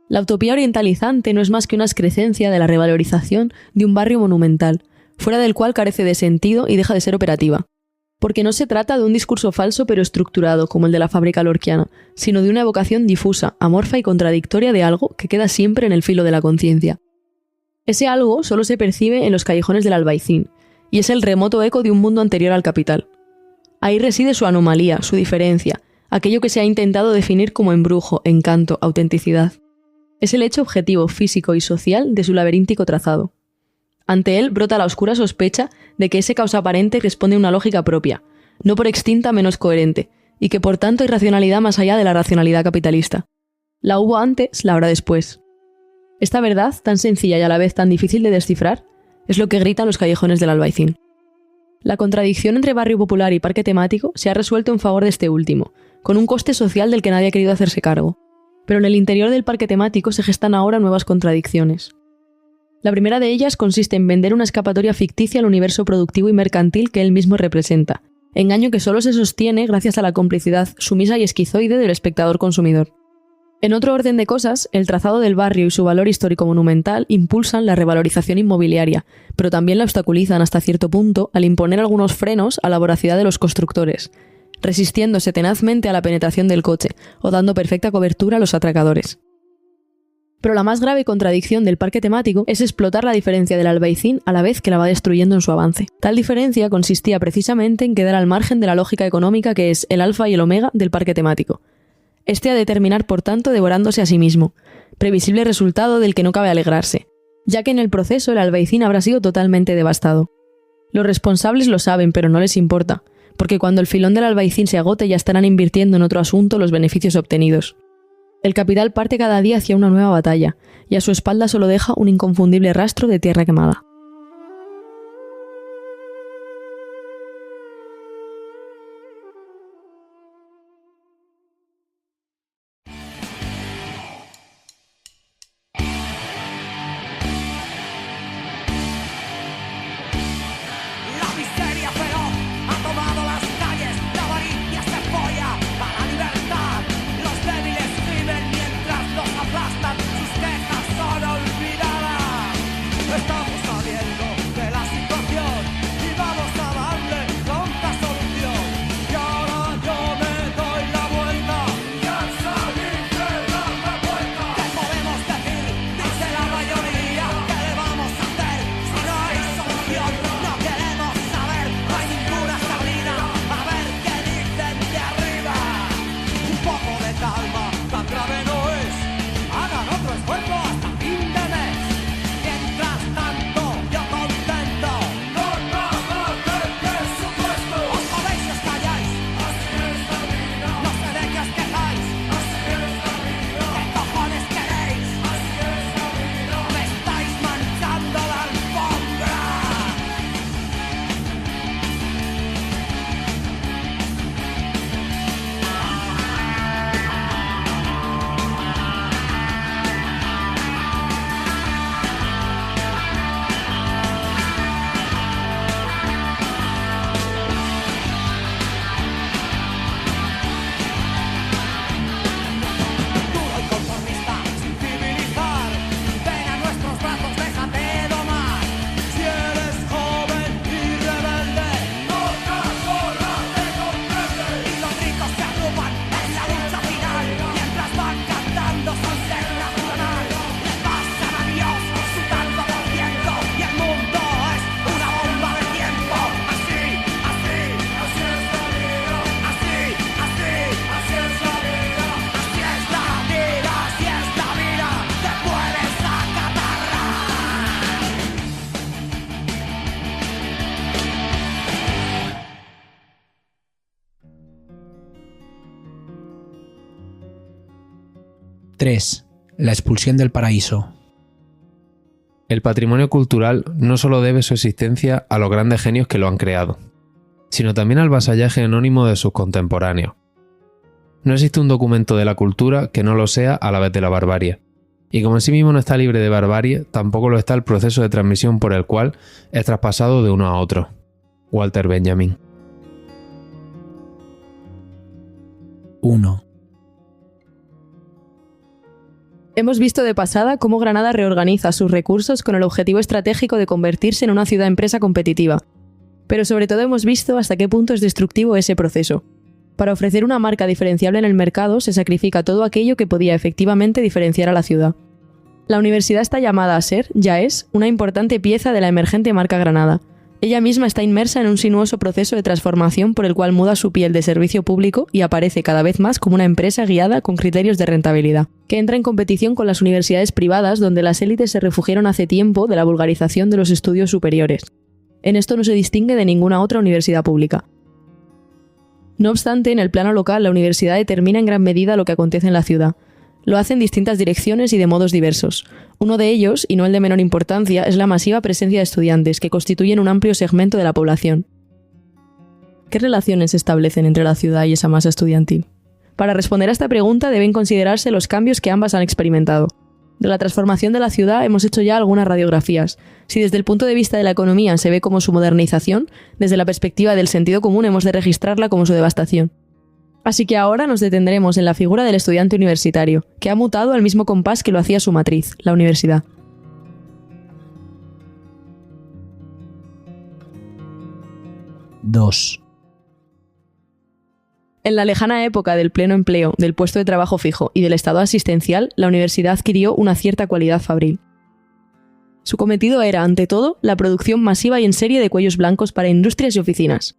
La utopía orientalizante no es más que una excrescencia de la revalorización de un barrio monumental, fuera del cual carece de sentido y deja de ser operativa. Porque no se trata de un discurso falso pero estructurado como el de la fábrica lorquiana, sino de una evocación difusa, amorfa y contradictoria de algo que queda siempre en el filo de la conciencia. Ese algo solo se percibe en los callejones del Albaicín, y es el remoto eco de un mundo anterior al capital. Ahí reside su anomalía, su diferencia, aquello que se ha intentado definir como embrujo, encanto, autenticidad. Es el hecho objetivo, físico y social de su laberíntico trazado. Ante él brota la oscura sospecha de que ese caos aparente responde a una lógica propia, no por extinta menos coherente, y que por tanto hay racionalidad más allá de la racionalidad capitalista. La hubo antes, la habrá después. Esta verdad, tan sencilla y a la vez tan difícil de descifrar, es lo que gritan los callejones del Albaicín. La contradicción entre barrio popular y parque temático se ha resuelto en favor de este último, con un coste social del que nadie ha querido hacerse cargo. Pero en el interior del parque temático se gestan ahora nuevas contradicciones. La primera de ellas consiste en vender una escapatoria ficticia al universo productivo y mercantil que él mismo representa, engaño que solo se sostiene gracias a la complicidad sumisa y esquizoide del espectador consumidor. En otro orden de cosas, el trazado del barrio y su valor histórico-monumental impulsan la revalorización inmobiliaria, pero también la obstaculizan hasta cierto punto al imponer algunos frenos a la voracidad de los constructores, resistiéndose tenazmente a la penetración del coche o dando perfecta cobertura a los atracadores. Pero la más grave contradicción del parque temático es explotar la diferencia del Albaicín a la vez que la va destruyendo en su avance. Tal diferencia consistía precisamente en quedar al margen de la lógica económica que es el alfa y el omega del parque temático. Este ha de terminar, por tanto, devorándose a sí mismo, previsible resultado del que no cabe alegrarse, ya que en el proceso el Albaicín habrá sido totalmente devastado. Los responsables lo saben, pero no les importa, porque cuando el filón del Albaicín se agote ya estarán invirtiendo en otro asunto los beneficios obtenidos. El capital parte cada día hacia una nueva batalla, y a su espalda solo deja un inconfundible rastro de tierra quemada. La 3. La expulsión del paraíso. El patrimonio cultural no solo debe su existencia a los grandes genios que lo han creado, sino también al vasallaje anónimo de sus contemporáneos. No existe un documento de la cultura que no lo sea a la vez de la barbarie, y como en sí mismo no está libre de barbarie, tampoco lo está el proceso de transmisión por el cual es traspasado de uno a otro. Walter Benjamin. 1. Hemos visto de pasada cómo Granada reorganiza sus recursos con el objetivo estratégico de convertirse en una ciudad-empresa competitiva. Pero sobre todo hemos visto hasta qué punto es destructivo ese proceso. Para ofrecer una marca diferenciable en el mercado se sacrifica todo aquello que podía efectivamente diferenciar a la ciudad. La universidad está llamada a ser, ya es, una importante pieza de la emergente marca Granada. Ella misma está inmersa en un sinuoso proceso de transformación por el cual muda su piel de servicio público y aparece cada vez más como una empresa guiada con criterios de rentabilidad, que entra en competición con las universidades privadas donde las élites se refugiaron hace tiempo de la vulgarización de los estudios superiores. En esto no se distingue de ninguna otra universidad pública. No obstante, en el plano local la universidad determina en gran medida lo que acontece en la ciudad. Lo hace en distintas direcciones y de modos diversos. Uno de ellos, y no el de menor importancia, es la masiva presencia de estudiantes, que constituyen un amplio segmento de la población. ¿Qué relaciones se establecen entre la ciudad y esa masa estudiantil? Para responder a esta pregunta deben considerarse los cambios que ambas han experimentado. De la transformación de la ciudad hemos hecho ya algunas radiografías. Si desde el punto de vista de la economía se ve como su modernización, desde la perspectiva del sentido común hemos de registrarla como su devastación. Así que ahora nos detendremos en la figura del estudiante universitario, que ha mutado al mismo compás que lo hacía su matriz, la universidad. Dos. En la lejana época del pleno empleo, del puesto de trabajo fijo y del estado asistencial, la universidad adquirió una cierta cualidad fabril. Su cometido era, ante todo, la producción masiva y en serie de cuellos blancos para industrias y oficinas.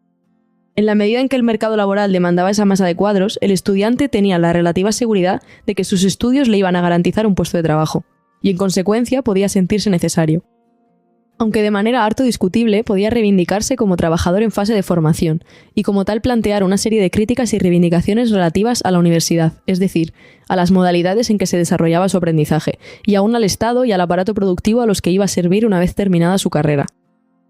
En la medida en que el mercado laboral demandaba esa masa de cuadros, el estudiante tenía la relativa seguridad de que sus estudios le iban a garantizar un puesto de trabajo, y en consecuencia podía sentirse necesario. Aunque de manera harto discutible, podía reivindicarse como trabajador en fase de formación, y como tal plantear una serie de críticas y reivindicaciones relativas a la universidad, es decir, a las modalidades en que se desarrollaba su aprendizaje, y aún al Estado y al aparato productivo a los que iba a servir una vez terminada su carrera.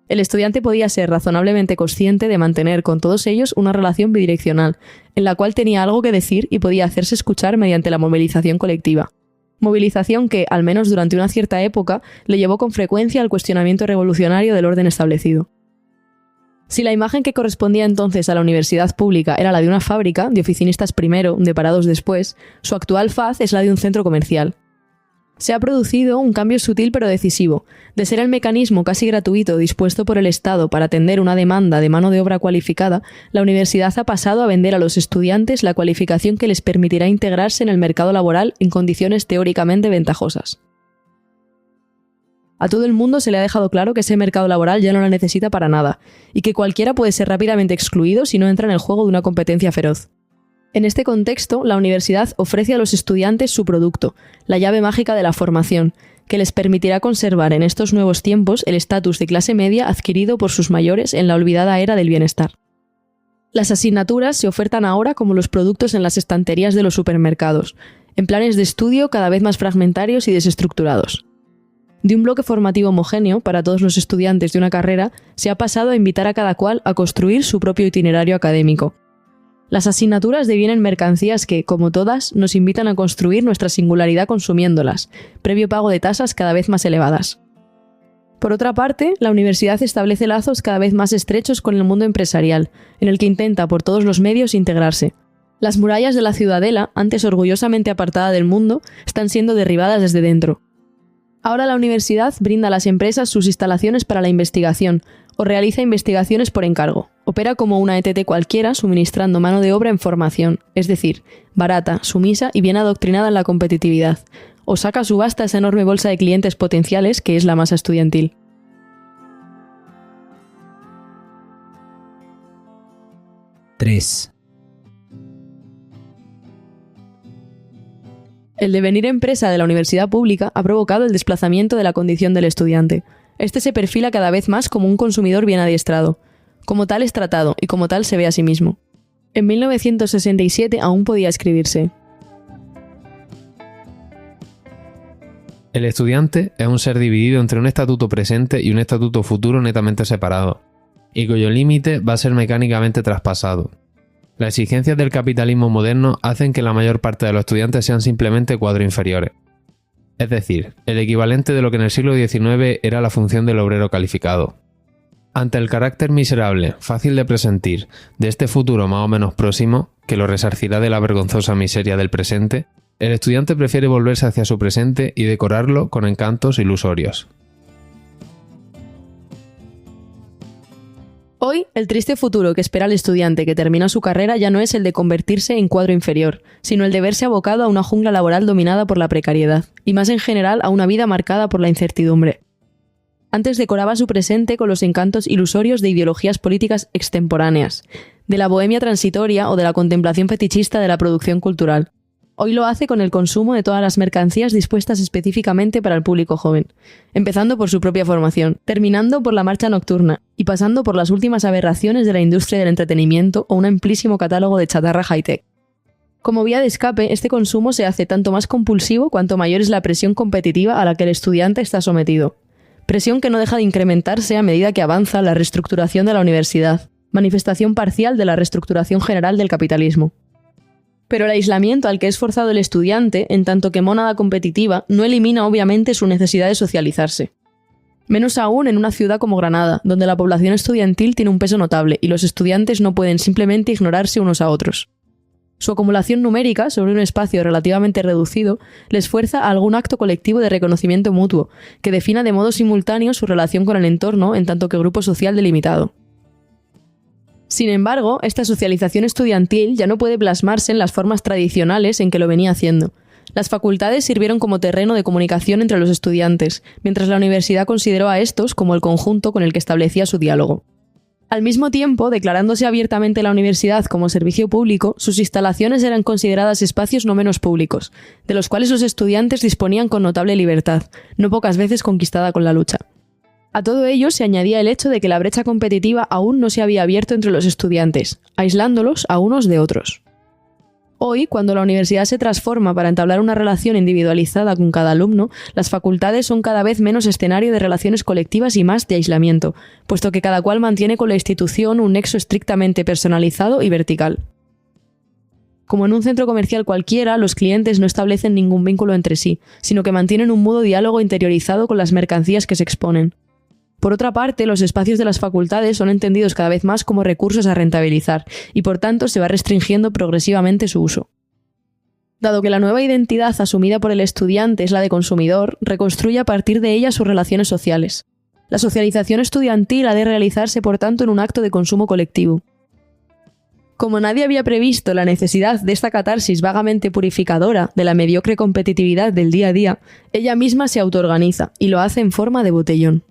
El estudiante podía ser razonablemente consciente de mantener con todos ellos una relación bidireccional, en la cual tenía algo que decir y podía hacerse escuchar mediante la movilización colectiva. Movilización que, al menos durante una cierta época, le llevó con frecuencia al cuestionamiento revolucionario del orden establecido. Si la imagen que correspondía entonces a la universidad pública era la de una fábrica, de oficinistas primero, de parados después, su actual faz es la de un centro comercial. Se ha producido un cambio sutil pero decisivo. De ser el mecanismo casi gratuito dispuesto por el Estado para atender una demanda de mano de obra cualificada, la universidad ha pasado a vender a los estudiantes la cualificación que les permitirá integrarse en el mercado laboral en condiciones teóricamente ventajosas. A todo el mundo se le ha dejado claro que ese mercado laboral ya no la necesita para nada, y que cualquiera puede ser rápidamente excluido si no entra en el juego de una competencia feroz. En este contexto, la universidad ofrece a los estudiantes su producto, la llave mágica de la formación, que les permitirá conservar en estos nuevos tiempos el estatus de clase media adquirido por sus mayores en la olvidada era del bienestar. Las asignaturas se ofertan ahora como los productos en las estanterías de los supermercados, en planes de estudio cada vez más fragmentarios y desestructurados. De un bloque formativo homogéneo para todos los estudiantes de una carrera, se ha pasado a invitar a cada cual a construir su propio itinerario académico. Las asignaturas devienen mercancías que, como todas, nos invitan a construir nuestra singularidad consumiéndolas, previo pago de tasas cada vez más elevadas. Por otra parte, la universidad establece lazos cada vez más estrechos con el mundo empresarial, en el que intenta por todos los medios integrarse. Las murallas de la ciudadela, antes orgullosamente apartada del mundo, están siendo derribadas desde dentro. Ahora la universidad brinda a las empresas sus instalaciones para la investigación, o realiza investigaciones por encargo. Opera como una ETT cualquiera, suministrando mano de obra en formación, es decir, barata, sumisa y bien adoctrinada en la competitividad, o saca a subasta esa enorme bolsa de clientes potenciales que es la masa estudiantil. Tres. El devenir empresa de la universidad pública ha provocado el desplazamiento de la condición del estudiante. Este se perfila cada vez más como un consumidor bien adiestrado. Como tal es tratado y como tal se ve a sí mismo. En 1967 aún podía escribirse: El estudiante es un ser dividido entre un estatuto presente y un estatuto futuro netamente separado, y cuyo límite va a ser mecánicamente traspasado. Las exigencias del capitalismo moderno hacen que la mayor parte de los estudiantes sean simplemente cuadros inferiores. Es decir, el equivalente de lo que en el siglo XIX era la función del obrero calificado. Ante el carácter miserable, fácil de presentir, de este futuro más o menos próximo, que lo resarcirá de la vergonzosa miseria del presente, el estudiante prefiere volverse hacia su presente y decorarlo con encantos ilusorios. Hoy, el triste futuro que espera el estudiante que termina su carrera ya no es el de convertirse en cuadro inferior, sino el de verse abocado a una jungla laboral dominada por la precariedad, y más en general a una vida marcada por la incertidumbre. Antes decoraba su presente con los encantos ilusorios de ideologías políticas extemporáneas, de la bohemia transitoria o de la contemplación fetichista de la producción cultural. Hoy lo hace con el consumo de todas las mercancías dispuestas específicamente para el público joven, empezando por su propia formación, terminando por la marcha nocturna y pasando por las últimas aberraciones de la industria del entretenimiento o un amplísimo catálogo de chatarra high-tech. Como vía de escape, este consumo se hace tanto más compulsivo cuanto mayor es la presión competitiva a la que el estudiante está sometido. Presión que no deja de incrementarse a medida que avanza la reestructuración de la universidad, manifestación parcial de la reestructuración general del capitalismo. Pero el aislamiento al que es forzado el estudiante, en tanto que mónada competitiva, no elimina obviamente su necesidad de socializarse. Menos aún en una ciudad como Granada, donde la población estudiantil tiene un peso notable y los estudiantes no pueden simplemente ignorarse unos a otros. Su acumulación numérica sobre un espacio relativamente reducido les fuerza a algún acto colectivo de reconocimiento mutuo, que defina de modo simultáneo su relación con el entorno en tanto que grupo social delimitado. Sin embargo, esta socialización estudiantil ya no puede plasmarse en las formas tradicionales en que lo venía haciendo. Las facultades sirvieron como terreno de comunicación entre los estudiantes, mientras la universidad consideró a estos como el conjunto con el que establecía su diálogo. Al mismo tiempo, declarándose abiertamente la universidad como servicio público, sus instalaciones eran consideradas espacios no menos públicos, de los cuales los estudiantes disponían con notable libertad, no pocas veces conquistada con la lucha. A todo ello se añadía el hecho de que la brecha competitiva aún no se había abierto entre los estudiantes, aislándolos a unos de otros. Hoy, cuando la universidad se transforma para entablar una relación individualizada con cada alumno, las facultades son cada vez menos escenario de relaciones colectivas y más de aislamiento, puesto que cada cual mantiene con la institución un nexo estrictamente personalizado y vertical. Como en un centro comercial cualquiera, los clientes no establecen ningún vínculo entre sí, sino que mantienen un mudo diálogo interiorizado con las mercancías que se exponen. Por otra parte, los espacios de las facultades son entendidos cada vez más como recursos a rentabilizar, y por tanto se va restringiendo progresivamente su uso. Dado que la nueva identidad asumida por el estudiante es la de consumidor, reconstruye a partir de ella sus relaciones sociales. La socialización estudiantil ha de realizarse, por tanto, en un acto de consumo colectivo. Como nadie había previsto la necesidad de esta catarsis vagamente purificadora de la mediocre competitividad del día a día, ella misma se autoorganiza, y lo hace en forma de botellón.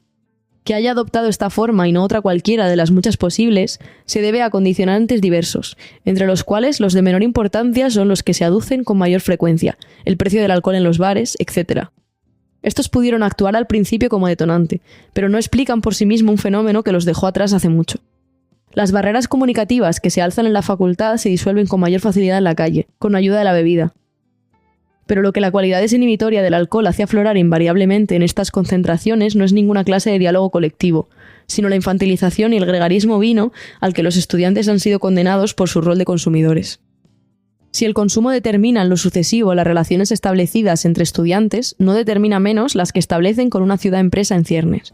Que haya adoptado esta forma y no otra cualquiera de las muchas posibles, se debe a condicionantes diversos, entre los cuales los de menor importancia son los que se aducen con mayor frecuencia, el precio del alcohol en los bares, etc. Estos pudieron actuar al principio como detonante, pero no explican por sí mismo un fenómeno que los dejó atrás hace mucho. Las barreras comunicativas que se alzan en la facultad se disuelven con mayor facilidad en la calle, con ayuda de la bebida. Pero lo que la cualidad desinhibitoria del alcohol hace aflorar invariablemente en estas concentraciones no es ninguna clase de diálogo colectivo, sino la infantilización y el gregarismo vino al que los estudiantes han sido condenados por su rol de consumidores. Si el consumo determina en lo sucesivo las relaciones establecidas entre estudiantes, no determina menos las que establecen con una ciudad-empresa en ciernes.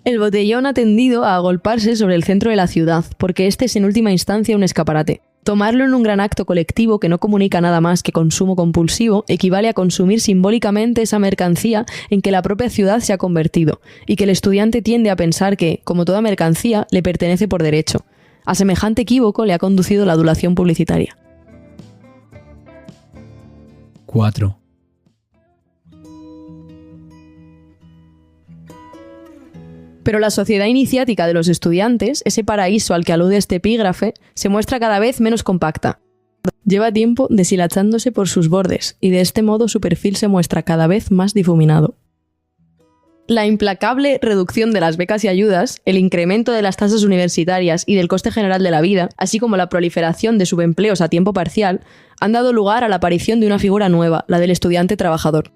El botellón ha tendido a agolparse sobre el centro de la ciudad, porque este es en última instancia un escaparate. Tomarlo en un gran acto colectivo que no comunica nada más que consumo compulsivo equivale a consumir simbólicamente esa mercancía en que la propia ciudad se ha convertido, y que el estudiante tiende a pensar que, como toda mercancía, le pertenece por derecho. A semejante equívoco le ha conducido la adulación publicitaria. 4. Pero la sociedad iniciática de los estudiantes, ese paraíso al que alude este epígrafe, se muestra cada vez menos compacta. Lleva tiempo deshilachándose por sus bordes, y de este modo su perfil se muestra cada vez más difuminado. La implacable reducción de las becas y ayudas, el incremento de las tasas universitarias y del coste general de la vida, así como la proliferación de subempleos a tiempo parcial, han dado lugar a la aparición de una figura nueva, la del estudiante trabajador.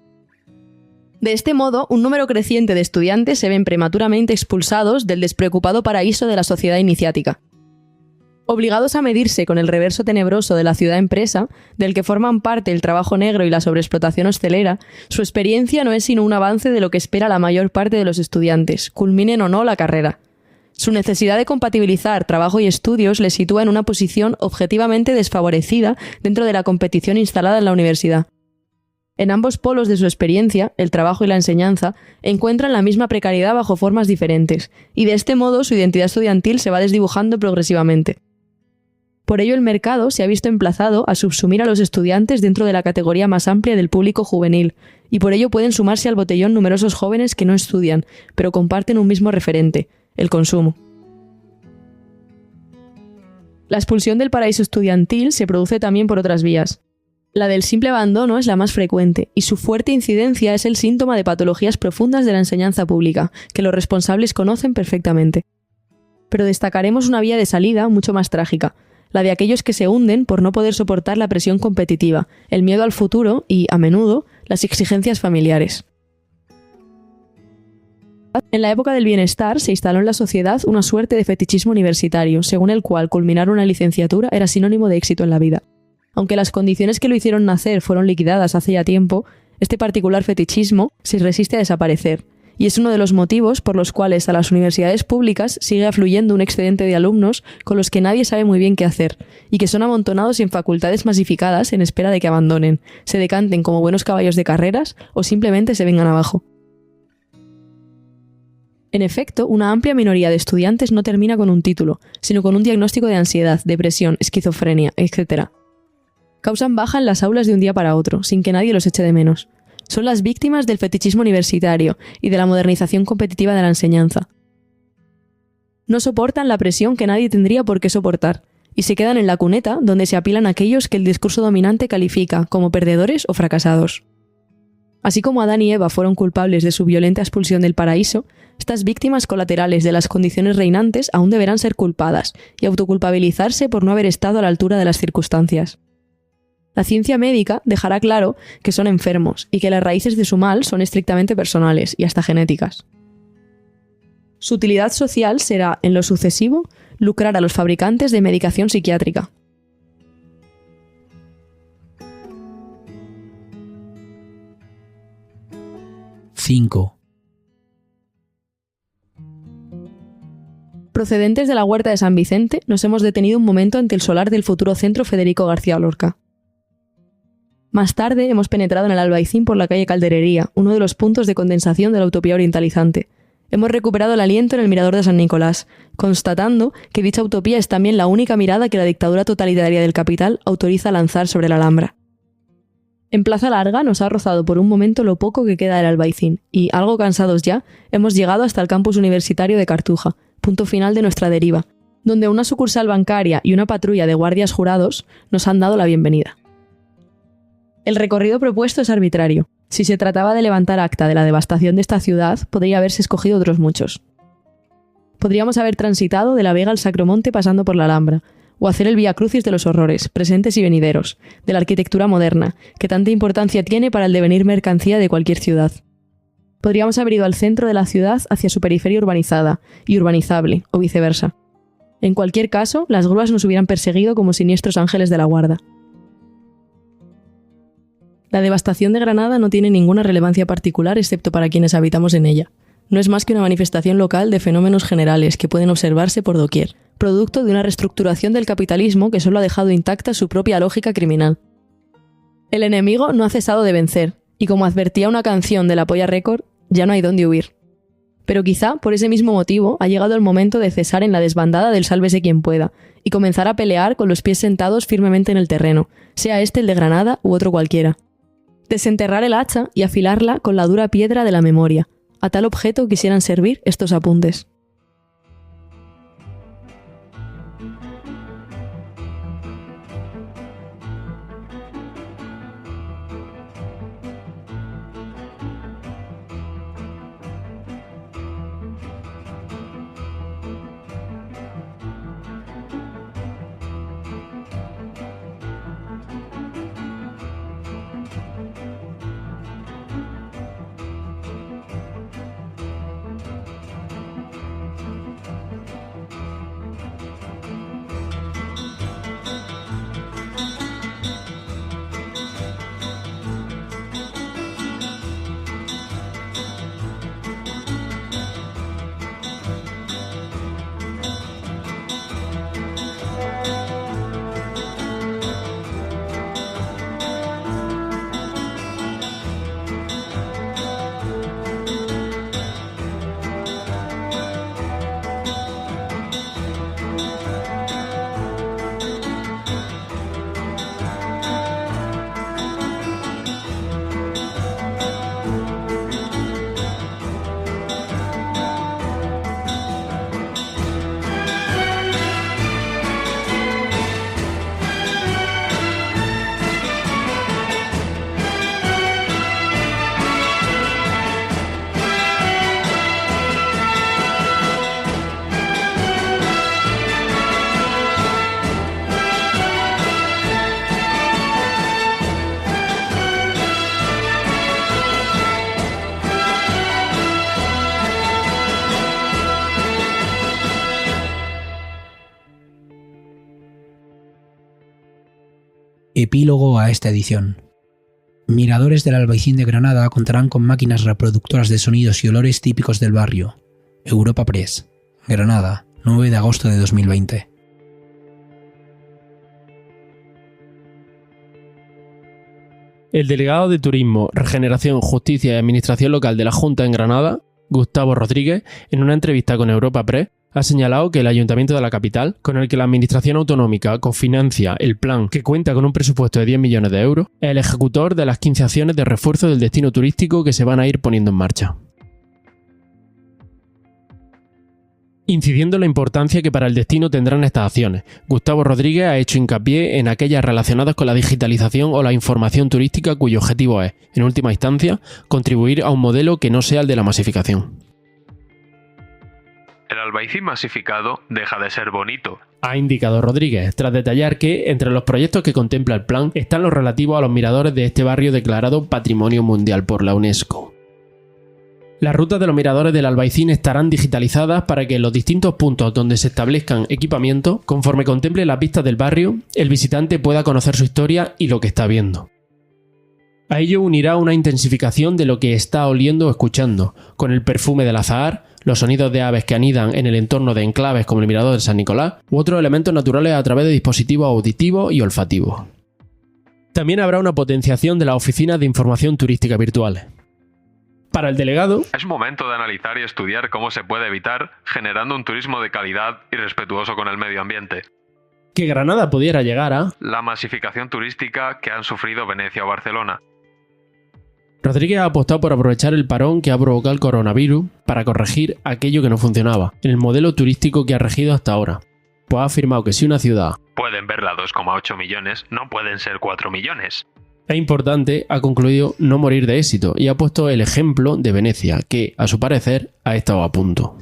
De este modo, un número creciente de estudiantes se ven prematuramente expulsados del despreocupado paraíso de la sociedad iniciática. Obligados a medirse con el reverso tenebroso de la ciudad empresa, del que forman parte el trabajo negro y la sobreexplotación hostelera, su experiencia no es sino un avance de lo que espera la mayor parte de los estudiantes, culminen o no la carrera. Su necesidad de compatibilizar trabajo y estudios les sitúa en una posición objetivamente desfavorecida dentro de la competición instalada en la universidad. En ambos polos de su experiencia, el trabajo y la enseñanza, encuentran la misma precariedad bajo formas diferentes, y de este modo su identidad estudiantil se va desdibujando progresivamente. Por ello, el mercado se ha visto emplazado a subsumir a los estudiantes dentro de la categoría más amplia del público juvenil, y por ello pueden sumarse al botellón numerosos jóvenes que no estudian, pero comparten un mismo referente, el consumo. La expulsión del paraíso estudiantil se produce también por otras vías. La del simple abandono es la más frecuente, y su fuerte incidencia es el síntoma de patologías profundas de la enseñanza pública, que los responsables conocen perfectamente. Pero destacaremos una vía de salida mucho más trágica, la de aquellos que se hunden por no poder soportar la presión competitiva, el miedo al futuro y, a menudo, las exigencias familiares. En la época del bienestar se instaló en la sociedad una suerte de fetichismo universitario, según el cual culminar una licenciatura era sinónimo de éxito en la vida. Aunque las condiciones que lo hicieron nacer fueron liquidadas hace ya tiempo, este particular fetichismo se resiste a desaparecer, y es uno de los motivos por los cuales a las universidades públicas sigue afluyendo un excedente de alumnos con los que nadie sabe muy bien qué hacer, y que son amontonados en facultades masificadas en espera de que abandonen, se decanten como buenos caballos de carreras o simplemente se vengan abajo. En efecto, una amplia minoría de estudiantes no termina con un título, sino con un diagnóstico de ansiedad, depresión, esquizofrenia, etc. Causan baja en las aulas de un día para otro, sin que nadie los eche de menos. Son las víctimas del fetichismo universitario y de la modernización competitiva de la enseñanza. No soportan la presión que nadie tendría por qué soportar, y se quedan en la cuneta donde se apilan aquellos que el discurso dominante califica como perdedores o fracasados. Así como Adán y Eva fueron culpables de su violenta expulsión del paraíso, estas víctimas colaterales de las condiciones reinantes aún deberán ser culpadas y autoculpabilizarse por no haber estado a la altura de las circunstancias. La ciencia médica dejará claro que son enfermos y que las raíces de su mal son estrictamente personales y hasta genéticas. Su utilidad social será, en lo sucesivo, lucrar a los fabricantes de medicación psiquiátrica. (5) Procedentes de la Huerta de San Vicente, nos hemos detenido un momento ante el solar del futuro centro Federico García Lorca. Más tarde hemos penetrado en el Albaicín por la calle Calderería, uno de los puntos de condensación de la utopía orientalizante. Hemos recuperado el aliento en el mirador de San Nicolás, constatando que dicha utopía es también la única mirada que la dictadura totalitaria del capital autoriza a lanzar sobre la Alhambra. En Plaza Larga nos ha rozado por un momento lo poco que queda del Albaicín, y, algo cansados ya, hemos llegado hasta el campus universitario de Cartuja, punto final de nuestra deriva, donde una sucursal bancaria y una patrulla de guardias jurados nos han dado la bienvenida. El recorrido propuesto es arbitrario. Si se trataba de levantar acta de la devastación de esta ciudad, podría haberse escogido otros muchos. Podríamos haber transitado de la Vega al Sacromonte pasando por la Alhambra, o hacer el Vía Crucis de los horrores, presentes y venideros, de la arquitectura moderna, que tanta importancia tiene para el devenir mercancía de cualquier ciudad. Podríamos haber ido al centro de la ciudad hacia su periferia urbanizada y urbanizable, o viceversa. En cualquier caso, las grúas nos hubieran perseguido como siniestros ángeles de la guarda. La devastación de Granada no tiene ninguna relevancia particular excepto para quienes habitamos en ella. No es más que una manifestación local de fenómenos generales que pueden observarse por doquier, producto de una reestructuración del capitalismo que solo ha dejado intacta su propia lógica criminal. El enemigo no ha cesado de vencer, y como advertía una canción de la Polla Record, ya no hay dónde huir. Pero quizá, por ese mismo motivo, ha llegado el momento de cesar en la desbandada del sálvese quien pueda, y comenzar a pelear con los pies sentados firmemente en el terreno, sea este el de Granada u otro cualquiera. Desenterrar el hacha y afilarla con la dura piedra de la memoria. A tal objeto quisieran servir estos apuntes. Epílogo a esta edición. Miradores del Albaicín de Granada contarán con máquinas reproductoras de sonidos y olores típicos del barrio. Europa Press, Granada, 9 de agosto de 2020. El delegado de Turismo, Regeneración, Justicia y Administración Local de la Junta en Granada, Gustavo Rodríguez, en una entrevista con Europa Press, ha señalado que el Ayuntamiento de la capital, con el que la Administración Autonómica cofinancia el plan, que cuenta con un presupuesto de 10 millones de euros, es el ejecutor de las 15 acciones de refuerzo del destino turístico que se van a ir poniendo en marcha. Incidiendo en la importancia que para el destino tendrán estas acciones, Gustavo Rodríguez ha hecho hincapié en aquellas relacionadas con la digitalización o la información turística cuyo objetivo es, en última instancia, contribuir a un modelo que no sea el de la masificación. El Albaicín masificado deja de ser bonito. Ha indicado Rodríguez, tras detallar que, entre los proyectos que contempla el plan, están los relativos a los miradores de este barrio declarado Patrimonio Mundial por la UNESCO. Las rutas de los miradores del Albaicín estarán digitalizadas para que en los distintos puntos donde se establezcan equipamientos, conforme contemple las vistas del barrio, el visitante pueda conocer su historia y lo que está viendo. A ello unirá una intensificación de lo que está oliendo o escuchando, con el perfume del azahar, los sonidos de aves que anidan en el entorno de enclaves como el Mirador de San Nicolás, u otros elementos naturales a través de dispositivos auditivos y olfativos. También habrá una potenciación de las oficinas de información turística virtuales. Para el delegado, es momento de analizar y estudiar cómo se puede evitar generando un turismo de calidad y respetuoso con el medio ambiente. Que Granada pudiera llegar a la masificación turística que han sufrido Venecia o Barcelona. Rodríguez ha apostado por aprovechar el parón que ha provocado el coronavirus para corregir aquello que no funcionaba en el modelo turístico que ha regido hasta ahora. Pues ha afirmado que si una ciudad pueden verla 2,8 millones, no pueden ser 4 millones. Es importante, ha concluido, no morir de éxito y ha puesto el ejemplo de Venecia, que, a su parecer, ha estado a punto.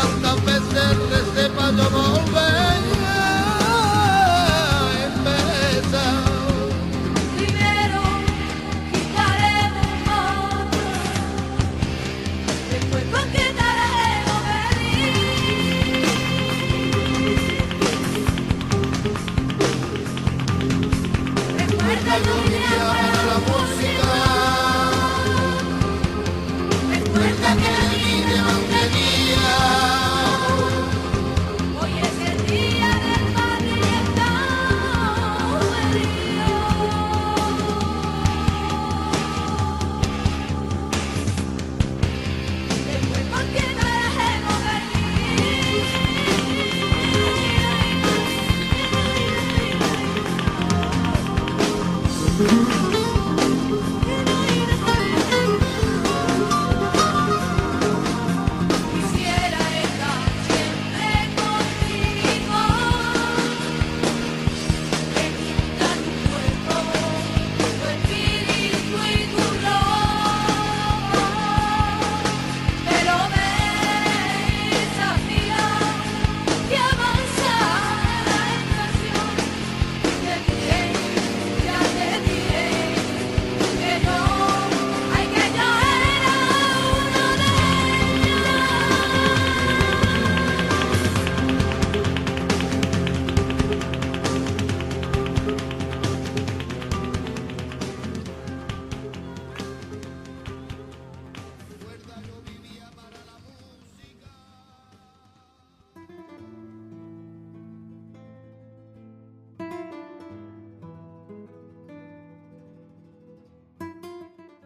cuántas veces recé pa' yo volver a empezar. Primero quitaremos más, después conquistaremos venir. Recuerda Yo vivía para la música, recuerda que la y vida te no mantenía. hoy es el día del padre y estamos heridos. Después conquistaremos Quisiera estar siempre contigo, requinta tu cuerpo, tu espíritu y tu ropa, pero desafía que avanza la estación. Te diré, ya te diré que no, ay que yo era uno de ellos.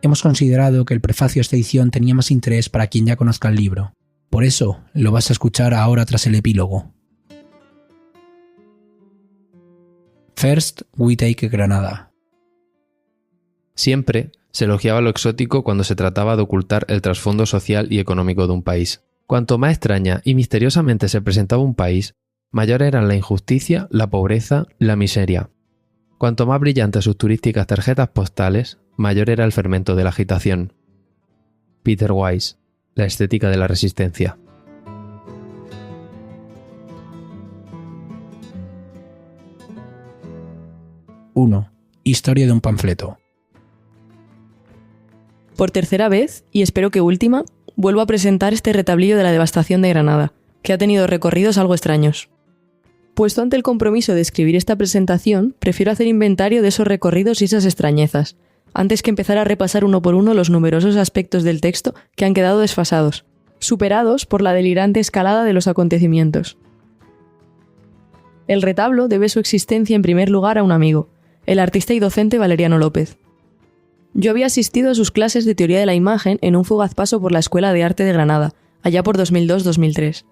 Hemos considerado que el prefacio a esta edición tenía más interés para quien ya conozca el libro. Por eso, lo vas a escuchar ahora tras el epílogo. First, we take Granada. Siempre se elogiaba lo exótico cuando se trataba de ocultar el trasfondo social y económico de un país. Cuanto más extraña y misteriosamente se presentaba un país, mayor eran la injusticia, la pobreza, la miseria. Cuanto más brillantes sus turísticas tarjetas postales, mayor era el fermento de la agitación. Peter Wise, La estética de la resistencia. ¡1! Historia de un panfleto. Por tercera vez, y espero que última, vuelvo a presentar este retablillo de la devastación de Granada, que ha tenido recorridos algo extraños. Puesto ante el compromiso de escribir esta presentación, prefiero hacer inventario de esos recorridos y esas extrañezas, antes que empezar a repasar uno por uno los numerosos aspectos del texto que han quedado desfasados, superados por la delirante escalada de los acontecimientos. El retablo debe su existencia en primer lugar a un amigo, el artista y docente Valeriano López. Yo había asistido a sus clases de teoría de la imagen en un fugaz paso por la Escuela de Arte de Granada, allá por 2002-2003.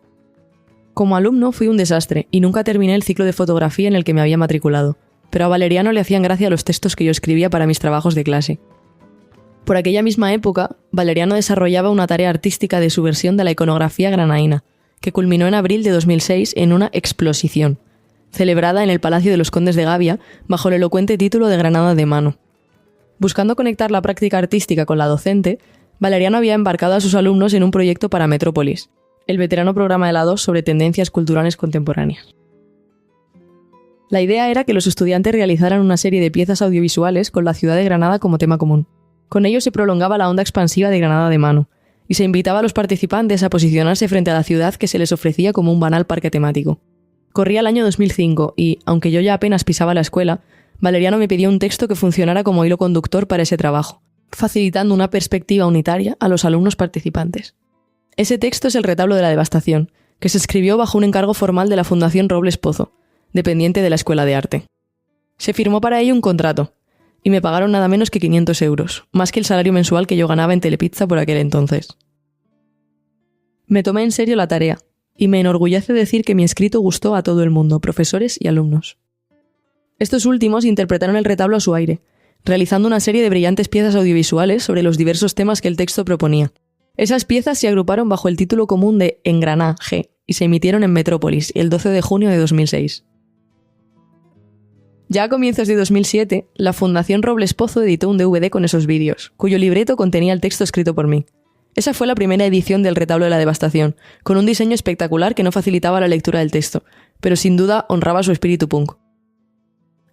Como alumno fui un desastre y nunca terminé el ciclo de fotografía en el que me había matriculado, pero a Valeriano le hacían gracia los textos que yo escribía para mis trabajos de clase. Por aquella misma época, Valeriano desarrollaba una tarea artística de su versión de la iconografía granaína, que culminó en abril de 2006 en una explosición, celebrada en el Palacio de los Condes de Gavia bajo el elocuente título de Granada de mano. Buscando conectar la práctica artística con la docente, Valeriano había embarcado a sus alumnos en un proyecto para Metrópolis, el veterano programa de la 2 sobre tendencias culturales contemporáneas. La idea era que los estudiantes realizaran una serie de piezas audiovisuales con la ciudad de Granada como tema común. Con ello se prolongaba la onda expansiva de Granada de mano, y se invitaba a los participantes a posicionarse frente a la ciudad que se les ofrecía como un banal parque temático. Corría el año 2005 y, aunque yo ya apenas pisaba la escuela, Valeriano me pidió un texto que funcionara como hilo conductor para ese trabajo, facilitando una perspectiva unitaria a los alumnos participantes. Ese texto es el retablo de la devastación, que se escribió bajo un encargo formal de la Fundación Robles Pozo, dependiente de la Escuela de Arte. Se firmó para ello un contrato, y me pagaron nada menos que 500 euros, más que el salario mensual que yo ganaba en Telepizza por aquel entonces. Me tomé en serio la tarea, y me enorgullece decir que mi escrito gustó a todo el mundo, profesores y alumnos. Estos últimos interpretaron el retablo a su aire, realizando una serie de brillantes piezas audiovisuales sobre los diversos temas que el texto proponía. Esas piezas se agruparon bajo el título común de En Graná, G, y se emitieron en Metrópolis el 12 de junio de 2006. Ya a comienzos de 2007, la Fundación Robles Pozo editó un DVD con esos vídeos, cuyo libreto contenía el texto escrito por mí. Esa fue la primera edición del Retablo de la Devastación, con un diseño espectacular que no facilitaba la lectura del texto, pero sin duda honraba su espíritu punk.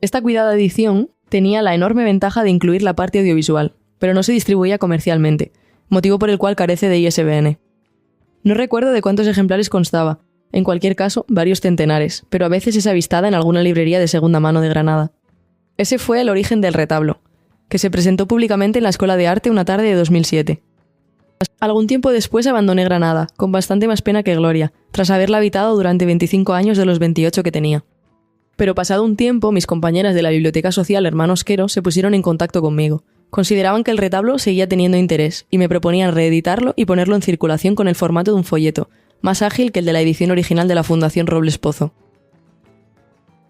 Esta cuidada edición tenía la enorme ventaja de incluir la parte audiovisual, pero no se distribuía comercialmente, motivo por el cual carece de ISBN. No recuerdo de cuántos ejemplares constaba, en cualquier caso, varios centenares, pero a veces es avistada en alguna librería de segunda mano de Granada. Ese fue el origen del retablo, que se presentó públicamente en la Escuela de Arte una tarde de 2007. Algún tiempo después abandoné Granada, con bastante más pena que gloria, tras haberla habitado durante 25 años de los 28 que tenía. Pero pasado un tiempo, mis compañeras de la Biblioteca Social Hermanos Quero se pusieron en contacto conmigo. Consideraban que el retablo seguía teniendo interés, y me proponían reeditarlo y ponerlo en circulación con el formato de un folleto, más ágil que el de la edición original de la Fundación Robles Pozo.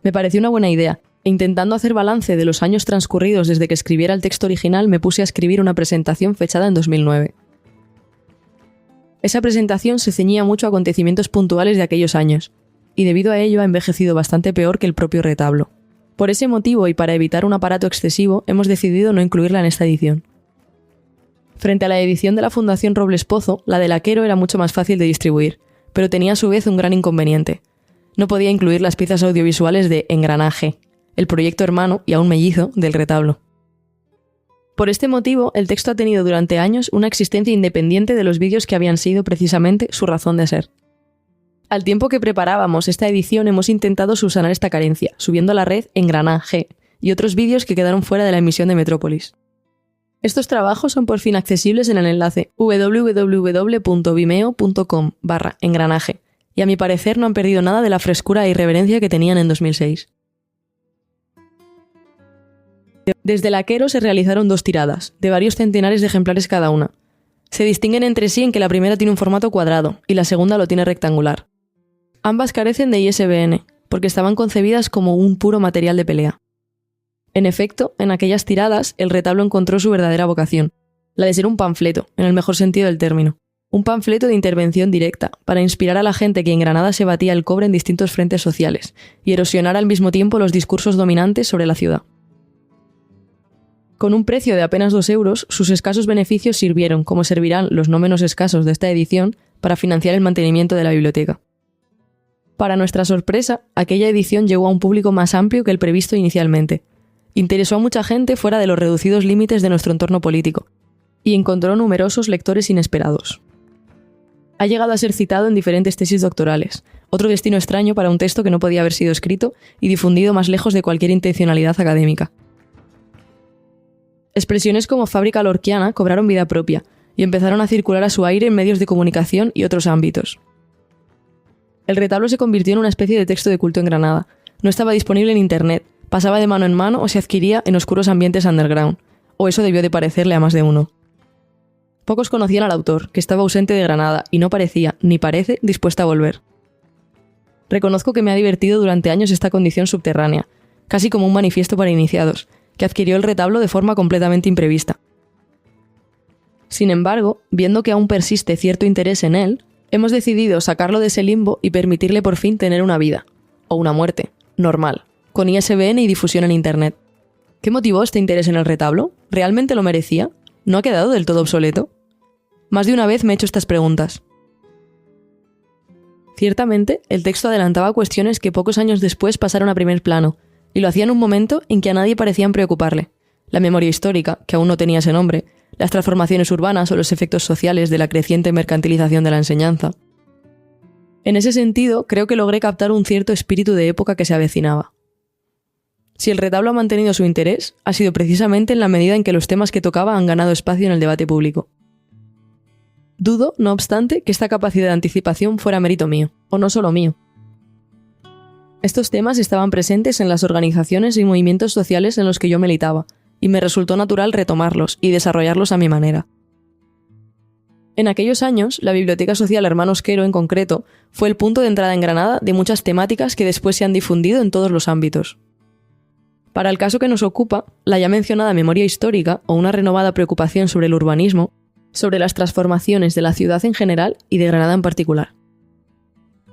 Me pareció una buena idea, e intentando hacer balance de los años transcurridos desde que escribiera el texto original, me puse a escribir una presentación fechada en 2009. Esa presentación se ceñía mucho a acontecimientos puntuales de aquellos años, y debido a ello ha envejecido bastante peor que el propio retablo. Por ese motivo y para evitar un aparato excesivo, hemos decidido no incluirla en esta edición. Frente a la edición de la Fundación Robles Pozo, la de la Quero era mucho más fácil de distribuir, pero tenía a su vez un gran inconveniente. No podía incluir las piezas audiovisuales de Engranaje, el proyecto hermano y aún mellizo del retablo. Por este motivo, el texto ha tenido durante años una existencia independiente de los vídeos que habían sido precisamente su razón de ser. Al tiempo que preparábamos esta edición hemos intentado subsanar esta carencia, subiendo a la red Engranaje y otros vídeos que quedaron fuera de la emisión de Metrópolis. Estos trabajos son por fin accesibles en el enlace www.vimeo.com/engranaje, y a mi parecer no han perdido nada de la frescura e irreverencia que tenían en 2006. Desde la Quero se realizaron 2 tiradas, de varios centenares de ejemplares cada una. Se distinguen entre sí en que la primera tiene un formato cuadrado y la segunda lo tiene rectangular. Ambas carecen de ISBN, porque estaban concebidas como un puro material de pelea. En efecto, en aquellas tiradas, el retablo encontró su verdadera vocación, la de ser un panfleto, en el mejor sentido del término. Un panfleto de intervención directa, para inspirar a la gente que en Granada se batía el cobre en distintos frentes sociales, y erosionar al mismo tiempo los discursos dominantes sobre la ciudad. Con un precio de apenas 2 euros, sus escasos beneficios sirvieron, como servirán los no menos escasos de esta edición, para financiar el mantenimiento de la biblioteca. Para nuestra sorpresa, aquella edición llegó a un público más amplio que el previsto inicialmente. Interesó a mucha gente fuera de los reducidos límites de nuestro entorno político, y encontró numerosos lectores inesperados. Ha llegado a ser citado en diferentes tesis doctorales, otro destino extraño para un texto que no podía haber sido escrito y difundido más lejos de cualquier intencionalidad académica. Expresiones como fábrica lorquiana cobraron vida propia y empezaron a circular a su aire en medios de comunicación y otros ámbitos. El retablo se convirtió en una especie de texto de culto en Granada. No estaba disponible en internet, pasaba de mano en mano o se adquiría en oscuros ambientes underground, o eso debió de parecerle a más de uno. Pocos conocían al autor, que estaba ausente de Granada y no parecía, ni parece, dispuesta a volver. Reconozco que me ha divertido durante años esta condición subterránea, casi como un manifiesto para iniciados, que adquirió el retablo de forma completamente imprevista. Sin embargo, viendo que aún persiste cierto interés en él, hemos decidido sacarlo de ese limbo y permitirle por fin tener una vida, o una muerte, normal, con ISBN y difusión en Internet. ¿Qué motivó este interés en el retablo? ¿Realmente lo merecía? ¿No ha quedado del todo obsoleto? Más de una vez me he hecho estas preguntas. Ciertamente, el texto adelantaba cuestiones que pocos años después pasaron a primer plano, y lo hacía en un momento en que a nadie parecían preocuparle. La memoria histórica, que aún no tenía ese nombre, las transformaciones urbanas o los efectos sociales de la creciente mercantilización de la enseñanza. En ese sentido, creo que logré captar un cierto espíritu de época que se avecinaba. Si el retablo ha mantenido su interés, ha sido precisamente en la medida en que los temas que tocaba han ganado espacio en el debate público. Dudo, no obstante, que esta capacidad de anticipación fuera mérito mío, o no solo mío. Estos temas estaban presentes en las organizaciones y movimientos sociales en los que yo militaba, y me resultó natural retomarlos y desarrollarlos a mi manera. En aquellos años, la Biblioteca Social Hermanos Quero, en concreto, fue el punto de entrada en Granada de muchas temáticas que después se han difundido en todos los ámbitos. Para el caso que nos ocupa, la ya mencionada memoria histórica o una renovada preocupación sobre el urbanismo, sobre las transformaciones de la ciudad en general y de Granada en particular.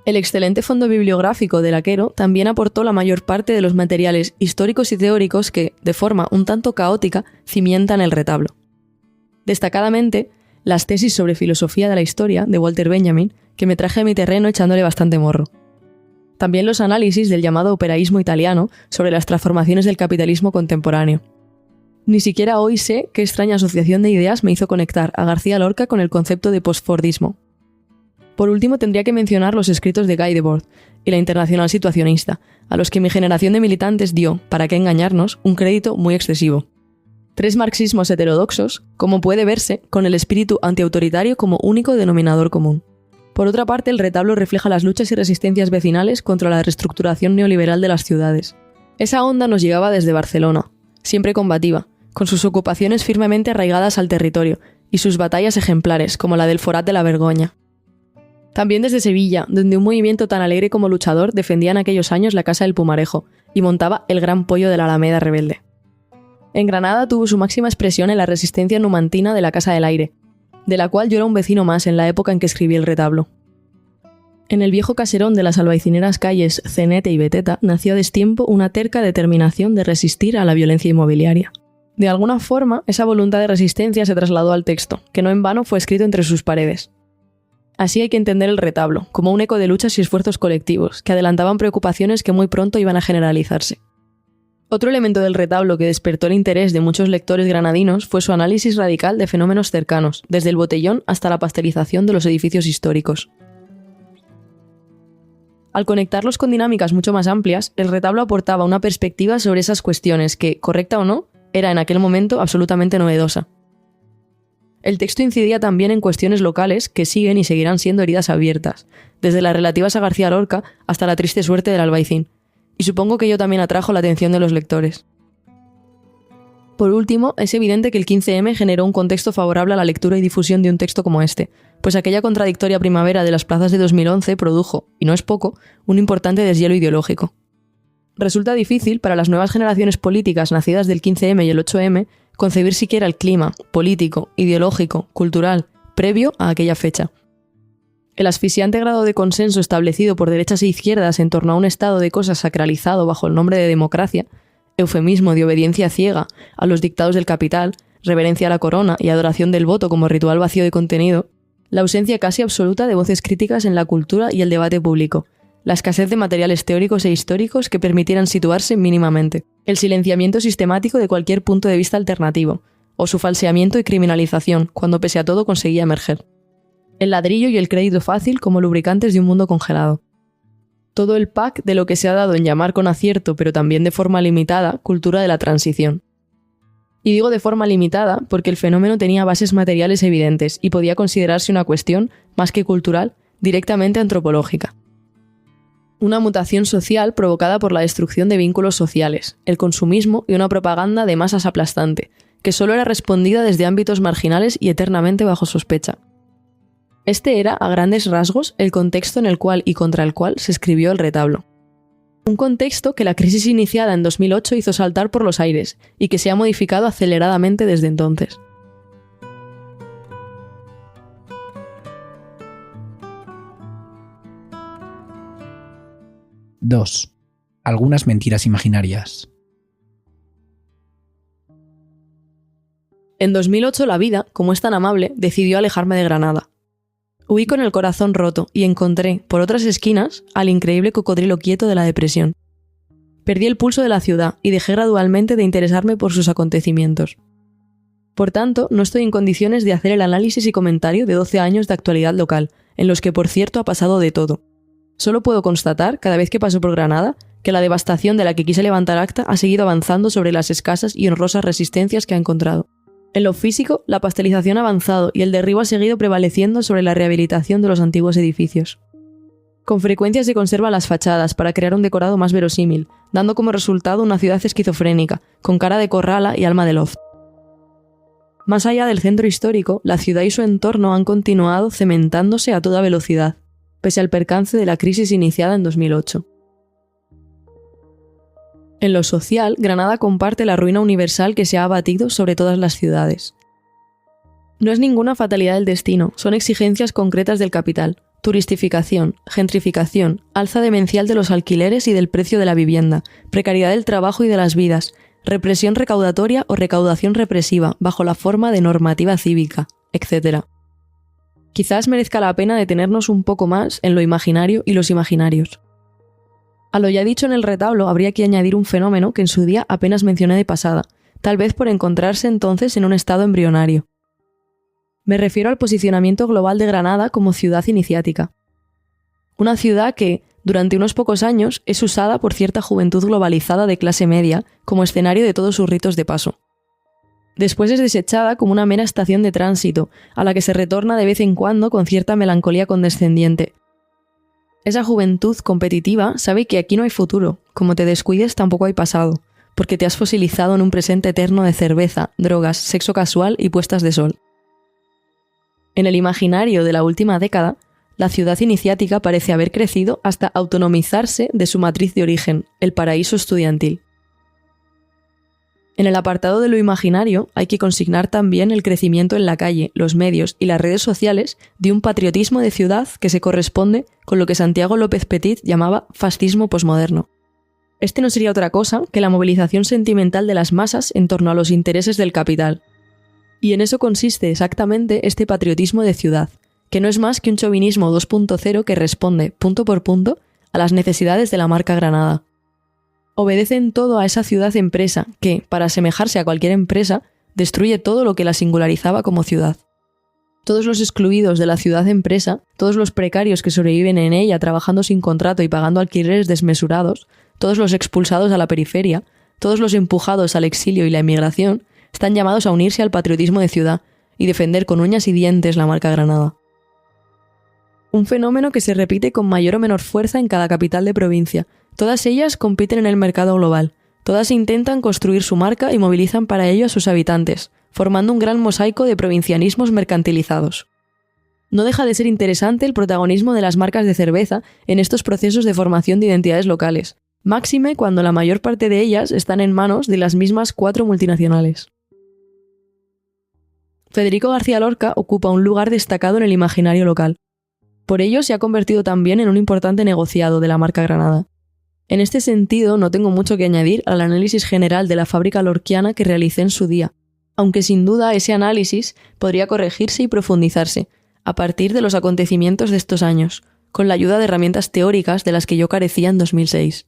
El excelente fondo bibliográfico de la Quero también aportó la mayor parte de los materiales históricos y teóricos que, de forma un tanto caótica, cimientan el retablo. Destacadamente, las tesis sobre filosofía de la historia de Walter Benjamin, que me traje a mi terreno echándole bastante morro. También los análisis del llamado operaísmo italiano sobre las transformaciones del capitalismo contemporáneo. Ni siquiera hoy sé qué extraña asociación de ideas me hizo conectar a García Lorca con el concepto de postfordismo. Por último, tendría que mencionar los escritos de Guy Debord y la Internacional Situacionista, a los que mi generación de militantes dio, para qué engañarnos, un crédito muy excesivo. 3 marxismos heterodoxos, como puede verse, con el espíritu antiautoritario como único denominador común. Por otra parte, el retablo refleja las luchas y resistencias vecinales contra la reestructuración neoliberal de las ciudades. Esa onda nos llegaba desde Barcelona, siempre combativa, con sus ocupaciones firmemente arraigadas al territorio y sus batallas ejemplares, como la del Forat de la Vergoña. También desde Sevilla, donde un movimiento tan alegre como luchador defendía en aquellos años la Casa del Pumarejo y montaba el Gran Pollo de la Alameda rebelde. En Granada tuvo su máxima expresión en la resistencia numantina de la Casa del Aire, de la cual yo era un vecino más en la época en que escribí el retablo. En el viejo caserón de las albaicineras calles Cenete y Beteta nació a destiempo una terca determinación de resistir a la violencia inmobiliaria. De alguna forma, esa voluntad de resistencia se trasladó al texto, que no en vano fue escrito entre sus paredes. Así hay que entender el retablo, como un eco de luchas y esfuerzos colectivos, que adelantaban preocupaciones que muy pronto iban a generalizarse. Otro elemento del retablo que despertó el interés de muchos lectores granadinos fue su análisis radical de fenómenos cercanos, desde el botellón hasta la pastelización de los edificios históricos. Al conectarlos con dinámicas mucho más amplias, el retablo aportaba una perspectiva sobre esas cuestiones que, correcta o no, era en aquel momento absolutamente novedosa. El texto incidía también en cuestiones locales que siguen y seguirán siendo heridas abiertas, desde las relativas a García Lorca hasta la triste suerte del Albaicín, y supongo que ello también atrajo la atención de los lectores. Por último, es evidente que el 15M generó un contexto favorable a la lectura y difusión de un texto como este, pues aquella contradictoria primavera de las plazas de 2011 produjo, y no es poco, un importante deshielo ideológico. Resulta difícil para las nuevas generaciones políticas nacidas del 15M y el 8M concebir siquiera el clima político, ideológico, cultural, previo a aquella fecha. El asfixiante grado de consenso establecido por derechas e izquierdas en torno a un estado de cosas sacralizado bajo el nombre de democracia, eufemismo de obediencia ciega a los dictados del capital, reverencia a la corona y adoración del voto como ritual vacío de contenido, la ausencia casi absoluta de voces críticas en la cultura y el debate público, la escasez de materiales teóricos e históricos que permitieran situarse mínimamente, el silenciamiento sistemático de cualquier punto de vista alternativo, o su falseamiento y criminalización, cuando pese a todo conseguía emerger. El ladrillo y el crédito fácil como lubricantes de un mundo congelado. Todo el pack de lo que se ha dado en llamar con acierto, pero también de forma limitada, cultura de la transición. Y digo de forma limitada porque el fenómeno tenía bases materiales evidentes y podía considerarse una cuestión, más que cultural, directamente antropológica. Una mutación social provocada por la destrucción de vínculos sociales, el consumismo y una propaganda de masas aplastante, que solo era respondida desde ámbitos marginales y eternamente bajo sospecha. Este era, a grandes rasgos, el contexto en el cual y contra el cual se escribió el retablo. Un contexto que la crisis iniciada en 2008 hizo saltar por los aires y que se ha modificado aceleradamente desde entonces. (2) Algunas mentiras imaginarias. En 2008 la vida, como es tan amable, decidió alejarme de Granada. Huí con el corazón roto y encontré, por otras esquinas, al increíble cocodrilo quieto de la depresión. Perdí el pulso de la ciudad y dejé gradualmente de interesarme por sus acontecimientos. Por tanto, no estoy en condiciones de hacer el análisis y comentario de 12 años de actualidad local, en los que por cierto ha pasado de todo. Solo puedo constatar, cada vez que paso por Granada, que la devastación de la que quise levantar acta ha seguido avanzando sobre las escasas y honrosas resistencias que ha encontrado. En lo físico, la pastelización ha avanzado y el derribo ha seguido prevaleciendo sobre la rehabilitación de los antiguos edificios. Con frecuencia se conservan las fachadas para crear un decorado más verosímil, dando como resultado una ciudad esquizofrénica, con cara de corrala y alma de loft. Más allá del centro histórico, la ciudad y su entorno han continuado cementándose a toda velocidad, pese al percance de la crisis iniciada en 2008. En lo social, Granada comparte la ruina universal que se ha abatido sobre todas las ciudades. No es ninguna fatalidad del destino, son exigencias concretas del capital: turistificación, gentrificación, alza demencial de los alquileres y del precio de la vivienda, precariedad del trabajo y de las vidas, represión recaudatoria o recaudación represiva bajo la forma de normativa cívica, etc. Quizás merezca la pena detenernos un poco más en lo imaginario y los imaginarios. A lo ya dicho en el retablo habría que añadir un fenómeno que en su día apenas mencioné de pasada, tal vez por encontrarse entonces en un estado embrionario. Me refiero al posicionamiento global de Granada como ciudad iniciática. Una ciudad que, durante unos pocos años, es usada por cierta juventud globalizada de clase media como escenario de todos sus ritos de paso. Después es desechada como una mera estación de tránsito, a la que se retorna de vez en cuando con cierta melancolía condescendiente. Esa juventud competitiva sabe que aquí no hay futuro, como te descuides tampoco hay pasado, porque te has fosilizado en un presente eterno de cerveza, drogas, sexo casual y puestas de sol. En el imaginario de la última década, la ciudad iniciática parece haber crecido hasta autonomizarse de su matriz de origen, el paraíso estudiantil. En el apartado de lo imaginario hay que consignar también el crecimiento en la calle, los medios y las redes sociales de un patriotismo de ciudad que se corresponde con lo que Santiago López Petit llamaba fascismo posmoderno. Este no sería otra cosa que la movilización sentimental de las masas en torno a los intereses del capital. Y en eso consiste exactamente este patriotismo de ciudad, que no es más que un chauvinismo 2.0 que responde, punto por punto, a las necesidades de la marca Granada. Obedecen todo a esa ciudad-empresa que, para asemejarse a cualquier empresa, destruye todo lo que la singularizaba como ciudad. Todos los excluidos de la ciudad-empresa, todos los precarios que sobreviven en ella trabajando sin contrato y pagando alquileres desmesurados, todos los expulsados a la periferia, todos los empujados al exilio y la emigración, están llamados a unirse al patriotismo de ciudad y defender con uñas y dientes la marca Granada. Un fenómeno que se repite con mayor o menor fuerza en cada capital de provincia. Todas ellas compiten en el mercado global. Todas intentan construir su marca y movilizan para ello a sus habitantes, formando un gran mosaico de provincianismos mercantilizados. No deja de ser interesante el protagonismo de las marcas de cerveza en estos procesos de formación de identidades locales, máxime cuando la mayor parte de ellas están en manos de las mismas 4 multinacionales. Federico García Lorca ocupa un lugar destacado en el imaginario local. Por ello se ha convertido también en un importante negociado de la marca Granada. En este sentido, no tengo mucho que añadir al análisis general de la fábrica lorquiana que realicé en su día, aunque sin duda ese análisis podría corregirse y profundizarse, a partir de los acontecimientos de estos años, con la ayuda de herramientas teóricas de las que yo carecía en 2006.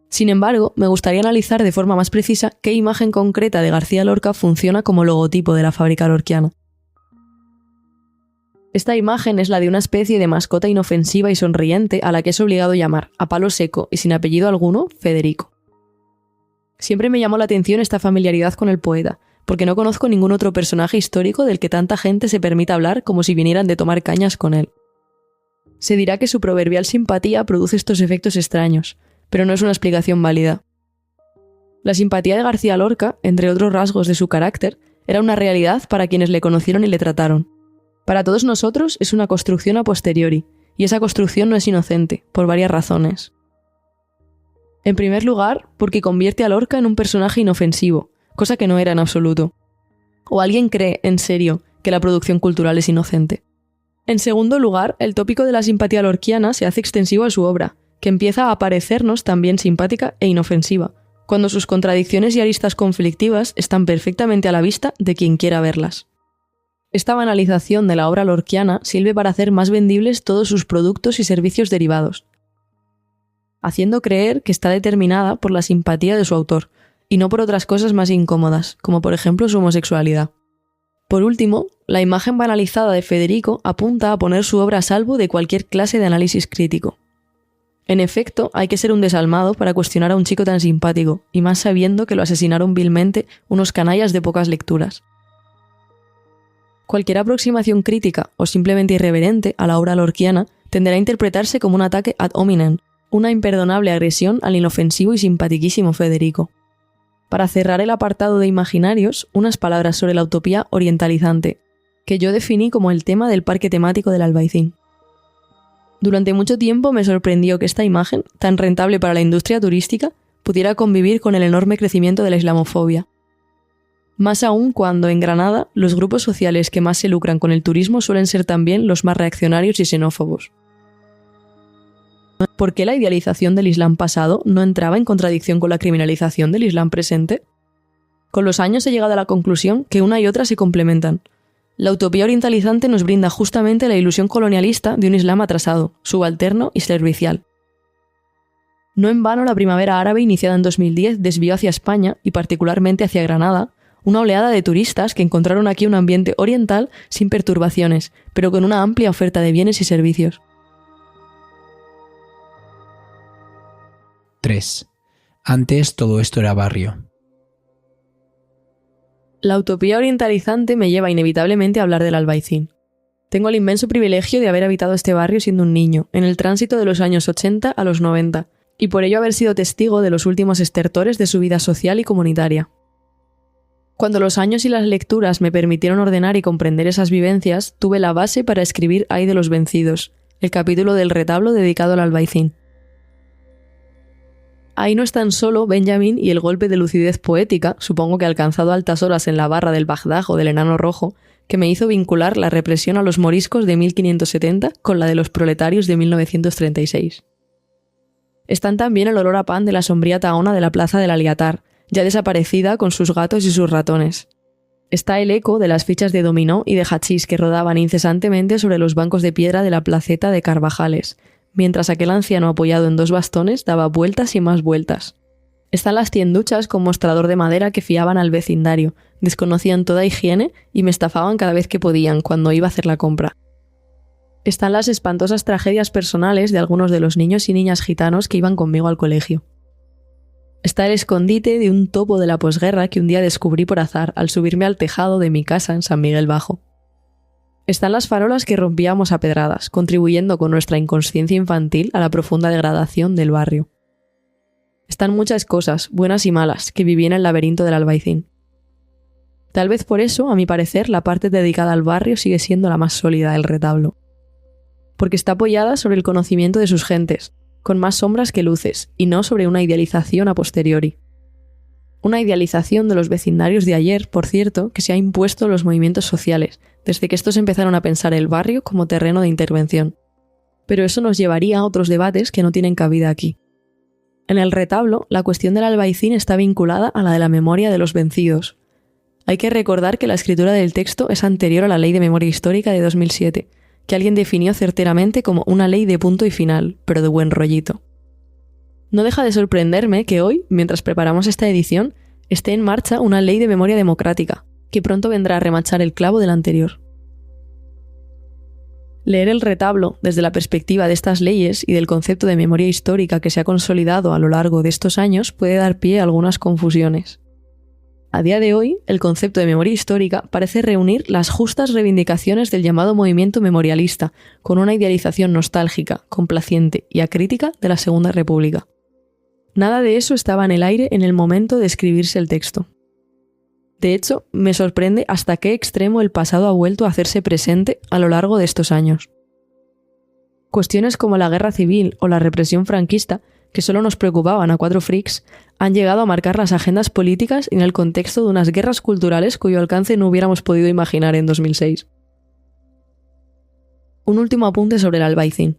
Sin embargo, me gustaría analizar de forma más precisa qué imagen concreta de García Lorca funciona como logotipo de la fábrica lorquiana. Esta imagen es la de una especie de mascota inofensiva y sonriente a la que es obligado llamar, a palo seco y sin apellido alguno, Federico. Siempre me llamó la atención esta familiaridad con el poeta, porque no conozco ningún otro personaje histórico del que tanta gente se permita hablar como si vinieran de tomar cañas con él. Se dirá que su proverbial simpatía produce estos efectos extraños, pero no es una explicación válida. La simpatía de García Lorca, entre otros rasgos de su carácter, era una realidad para quienes le conocieron y le trataron. Para todos nosotros es una construcción a posteriori, y esa construcción no es inocente, por varias razones. En primer lugar, porque convierte a Lorca en un personaje inofensivo, cosa que no era en absoluto. ¿O alguien cree, en serio, que la producción cultural es inocente? En segundo lugar, el tópico de la simpatía lorquiana se hace extensivo a su obra, que empieza a parecernos también simpática e inofensiva, cuando sus contradicciones y aristas conflictivas están perfectamente a la vista de quien quiera verlas. Esta banalización de la obra lorquiana sirve para hacer más vendibles todos sus productos y servicios derivados, haciendo creer que está determinada por la simpatía de su autor, y no por otras cosas más incómodas, como por ejemplo su homosexualidad. Por último, la imagen banalizada de Federico apunta a poner su obra a salvo de cualquier clase de análisis crítico. En efecto, hay que ser un desalmado para cuestionar a un chico tan simpático, y más sabiendo que lo asesinaron vilmente unos canallas de pocas lecturas. Cualquier aproximación crítica o simplemente irreverente a la obra lorquiana tenderá a interpretarse como un ataque ad hominem, una imperdonable agresión al inofensivo y simpatiquísimo Federico. Para cerrar el apartado de imaginarios, unas palabras sobre la utopía orientalizante, que yo definí como el tema del parque temático del Albaicín. Durante mucho tiempo me sorprendió que esta imagen, tan rentable para la industria turística, pudiera convivir con el enorme crecimiento de la islamofobia. Más aún cuando, en Granada, los grupos sociales que más se lucran con el turismo suelen ser también los más reaccionarios y xenófobos. ¿Por qué la idealización del Islam pasado no entraba en contradicción con la criminalización del Islam presente? Con los años he llegado a la conclusión que una y otra se complementan. La utopía orientalizante nos brinda justamente la ilusión colonialista de un Islam atrasado, subalterno y servicial. No en vano la primavera árabe iniciada en 2010 desvió hacia España, y particularmente hacia Granada, una oleada de turistas que encontraron aquí un ambiente oriental sin perturbaciones, pero con una amplia oferta de bienes y servicios. 3. Antes todo esto era barrio. La utopía orientalizante me lleva inevitablemente a hablar del Albaicín. Tengo el inmenso privilegio de haber habitado este barrio siendo un niño, en el tránsito de los años 80 a los 90, y por ello haber sido testigo de los últimos estertores de su vida social y comunitaria. Cuando los años y las lecturas me permitieron ordenar y comprender esas vivencias, tuve la base para escribir Ay de los vencidos, el capítulo del retablo dedicado al Albaicín. Ahí no están solo Benjamin y el golpe de lucidez poética, supongo que alcanzado a altas horas en la barra del Bagdad o del Enano Rojo, que me hizo vincular la represión a los moriscos de 1570 con la de los proletarios de 1936. Están también el olor a pan de la sombría tahona de la plaza del Aliatar, ya desaparecida con sus gatos y sus ratones. Está el eco de las fichas de dominó y de hachís que rodaban incesantemente sobre los bancos de piedra de la placeta de Carvajales, mientras aquel anciano apoyado en 2 bastones daba vueltas y más vueltas. Están las tienduchas con mostrador de madera que fiaban al vecindario, desconocían toda higiene y me estafaban cada vez que podían cuando iba a hacer la compra. Están las espantosas tragedias personales de algunos de los niños y niñas gitanos que iban conmigo al colegio. Está el escondite de un topo de la posguerra que un día descubrí por azar al subirme al tejado de mi casa en San Miguel Bajo. Están las farolas que rompíamos a pedradas, contribuyendo con nuestra inconsciencia infantil a la profunda degradación del barrio. Están muchas cosas, buenas y malas, que viví en el laberinto del Albaicín. Tal vez por eso, a mi parecer, la parte dedicada al barrio sigue siendo la más sólida del retablo. Porque está apoyada sobre el conocimiento de sus gentes, con más sombras que luces, y no sobre una idealización a posteriori. Una idealización de los vecindarios de ayer, por cierto, que se ha impuesto en los movimientos sociales, desde que estos empezaron a pensar el barrio como terreno de intervención. Pero eso nos llevaría a otros debates que no tienen cabida aquí. En el retablo, la cuestión del Albaicín está vinculada a la de la memoria de los vencidos. Hay que recordar que la escritura del texto es anterior a la Ley de Memoria Histórica de 2007, que alguien definió certeramente como una ley de punto y final, pero de buen rollito. No deja de sorprenderme que hoy, mientras preparamos esta edición, esté en marcha una ley de memoria democrática, que pronto vendrá a remachar el clavo del anterior. Leer el retablo desde la perspectiva de estas leyes y del concepto de memoria histórica que se ha consolidado a lo largo de estos años puede dar pie a algunas confusiones. A día de hoy, el concepto de memoria histórica parece reunir las justas reivindicaciones del llamado movimiento memorialista, con una idealización nostálgica, complaciente y acrítica de la Segunda República. Nada de eso estaba en el aire en el momento de escribirse el texto. De hecho, me sorprende hasta qué extremo el pasado ha vuelto a hacerse presente a lo largo de estos años. Cuestiones como la guerra civil o la represión franquista, que solo nos preocupaban a 4 freaks, han llegado a marcar las agendas políticas en el contexto de unas guerras culturales cuyo alcance no hubiéramos podido imaginar en 2006. Un último apunte sobre el Albaicín.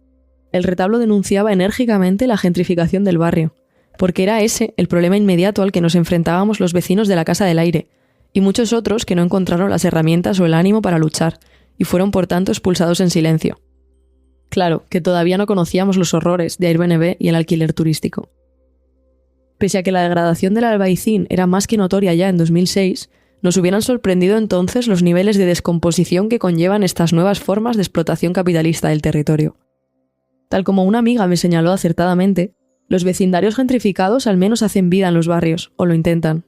El retablo denunciaba enérgicamente la gentrificación del barrio, porque era ese el problema inmediato al que nos enfrentábamos los vecinos de la Casa del Aire, y muchos otros que no encontraron las herramientas o el ánimo para luchar, y fueron por tanto expulsados en silencio. Claro, que todavía no conocíamos los horrores de Airbnb y el alquiler turístico. Pese a que la degradación del Albaicín era más que notoria ya en 2006, nos hubieran sorprendido entonces los niveles de descomposición que conllevan estas nuevas formas de explotación capitalista del territorio. Tal como una amiga me señaló acertadamente, los vecindarios gentrificados al menos hacen vida en los barrios, o lo intentan.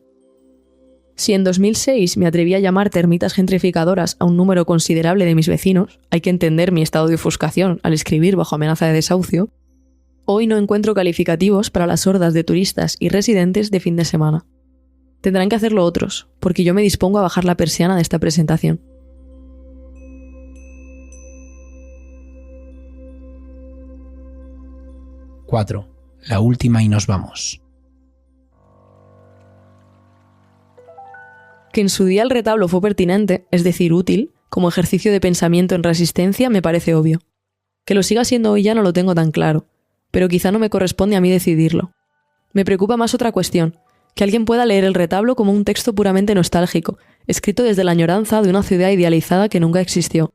Si en 2006 me atreví a llamar termitas gentrificadoras a un número considerable de mis vecinos, hay que entender mi estado de ofuscación al escribir bajo amenaza de desahucio, hoy no encuentro calificativos para las hordas de turistas y residentes de fin de semana. Tendrán que hacerlo otros, porque yo me dispongo a bajar la persiana de esta presentación. (4) La última y nos vamos. Que en su día el retablo fue pertinente, es decir, útil, como ejercicio de pensamiento en resistencia, me parece obvio. Que lo siga siendo hoy ya no lo tengo tan claro, pero quizá no me corresponde a mí decidirlo. Me preocupa más otra cuestión, que alguien pueda leer el retablo como un texto puramente nostálgico, escrito desde la añoranza de una ciudad idealizada que nunca existió.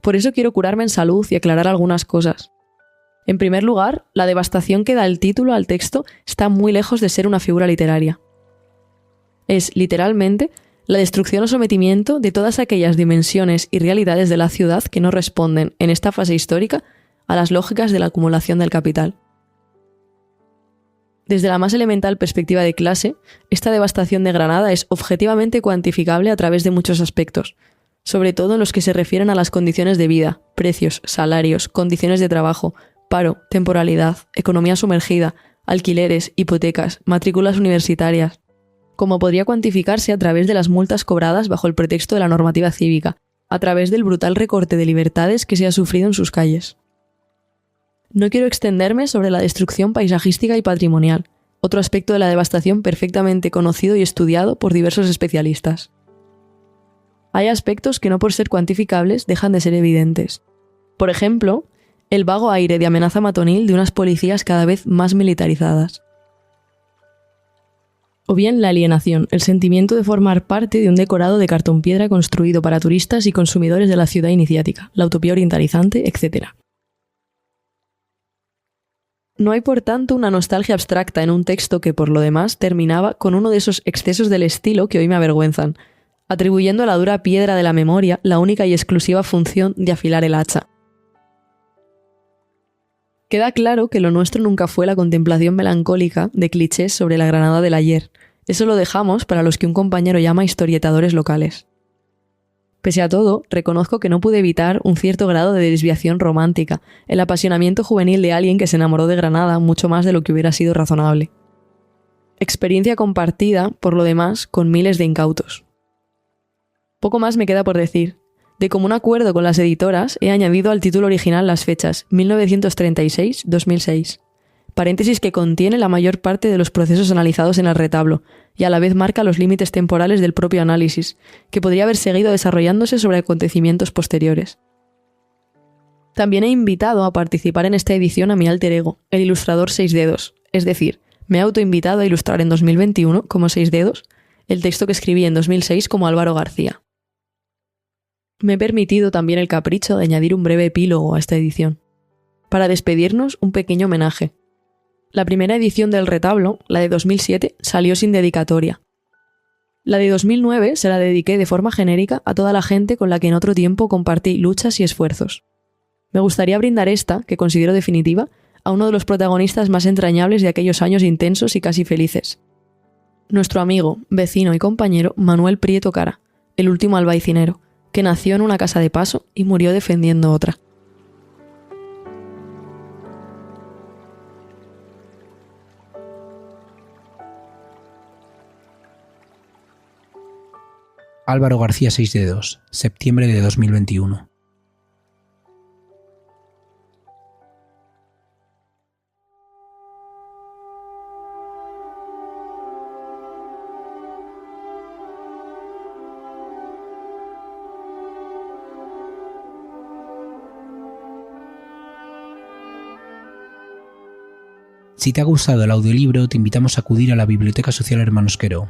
Por eso quiero curarme en salud y aclarar algunas cosas. En primer lugar, la devastación que da el título al texto está muy lejos de ser una figura literaria. Es, literalmente, la destrucción o sometimiento de todas aquellas dimensiones y realidades de la ciudad que no responden, en esta fase histórica, a las lógicas de la acumulación del capital. Desde la más elemental perspectiva de clase, esta devastación de Granada es objetivamente cuantificable a través de muchos aspectos, sobre todo en los que se refieren a las condiciones de vida, precios, salarios, condiciones de trabajo, paro, temporalidad, economía sumergida, alquileres, hipotecas, matrículas universitarias, como podría cuantificarse a través de las multas cobradas bajo el pretexto de la normativa cívica, a través del brutal recorte de libertades que se ha sufrido en sus calles. No quiero extenderme sobre la destrucción paisajística y patrimonial, otro aspecto de la devastación perfectamente conocido y estudiado por diversos especialistas. Hay aspectos que no por ser cuantificables dejan de ser evidentes. Por ejemplo, el vago aire de amenaza matonil de unas policías cada vez más militarizadas. O bien la alienación, el sentimiento de formar parte de un decorado de cartón piedra construido para turistas y consumidores de la ciudad iniciática, la utopía orientalizante, etc. No hay, por tanto, una nostalgia abstracta en un texto que, por lo demás, terminaba con uno de esos excesos del estilo que hoy me avergüenzan, atribuyendo a la dura piedra de la memoria la única y exclusiva función de afilar el hacha. Queda claro que lo nuestro nunca fue la contemplación melancólica de clichés sobre la Granada del ayer. Eso lo dejamos para los que un compañero llama historietadores locales. Pese a todo, reconozco que no pude evitar un cierto grado de desviación romántica, el apasionamiento juvenil de alguien que se enamoró de Granada mucho más de lo que hubiera sido razonable. Experiencia compartida, por lo demás, con miles de incautos. Poco más me queda por decir. De común acuerdo con las editoras, he añadido al título original las fechas 1936-2006, paréntesis que contiene la mayor parte de los procesos analizados en el retablo, y a la vez marca los límites temporales del propio análisis, que podría haber seguido desarrollándose sobre acontecimientos posteriores. También he invitado a participar en esta edición a mi alter ego, el ilustrador Seis Dedos, es decir, me he autoinvitado a ilustrar en 2021, como Seis Dedos, el texto que escribí en 2006 como Álvaro García. Me he permitido también el capricho de añadir un breve epílogo a esta edición. Para despedirnos, un pequeño homenaje. La primera edición del retablo, la de 2007, salió sin dedicatoria. La de 2009 se la dediqué de forma genérica a toda la gente con la que en otro tiempo compartí luchas y esfuerzos. Me gustaría brindar esta, que considero definitiva, a uno de los protagonistas más entrañables de aquellos años intensos y casi felices. Nuestro amigo, vecino y compañero Manuel Prieto Cara, el último albaicinero, que nació en una casa de paso y murió defendiendo otra. Álvaro García Seis Dedos, septiembre de 2021. Si te ha gustado el audiolibro, te invitamos a acudir a la Biblioteca Social Hermanos Quero.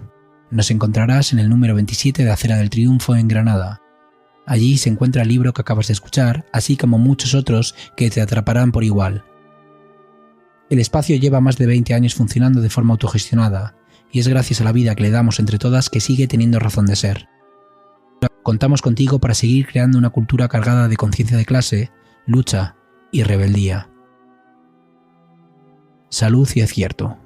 Nos encontrarás en el número 27 de Acera del Triunfo en Granada. Allí se encuentra el libro que acabas de escuchar, así como muchos otros que te atraparán por igual. El espacio lleva más de 20 años funcionando de forma autogestionada, y es gracias a la vida que le damos entre todas que sigue teniendo razón de ser. Contamos contigo para seguir creando una cultura cargada de conciencia de clase, lucha y rebeldía. Salud y acierto.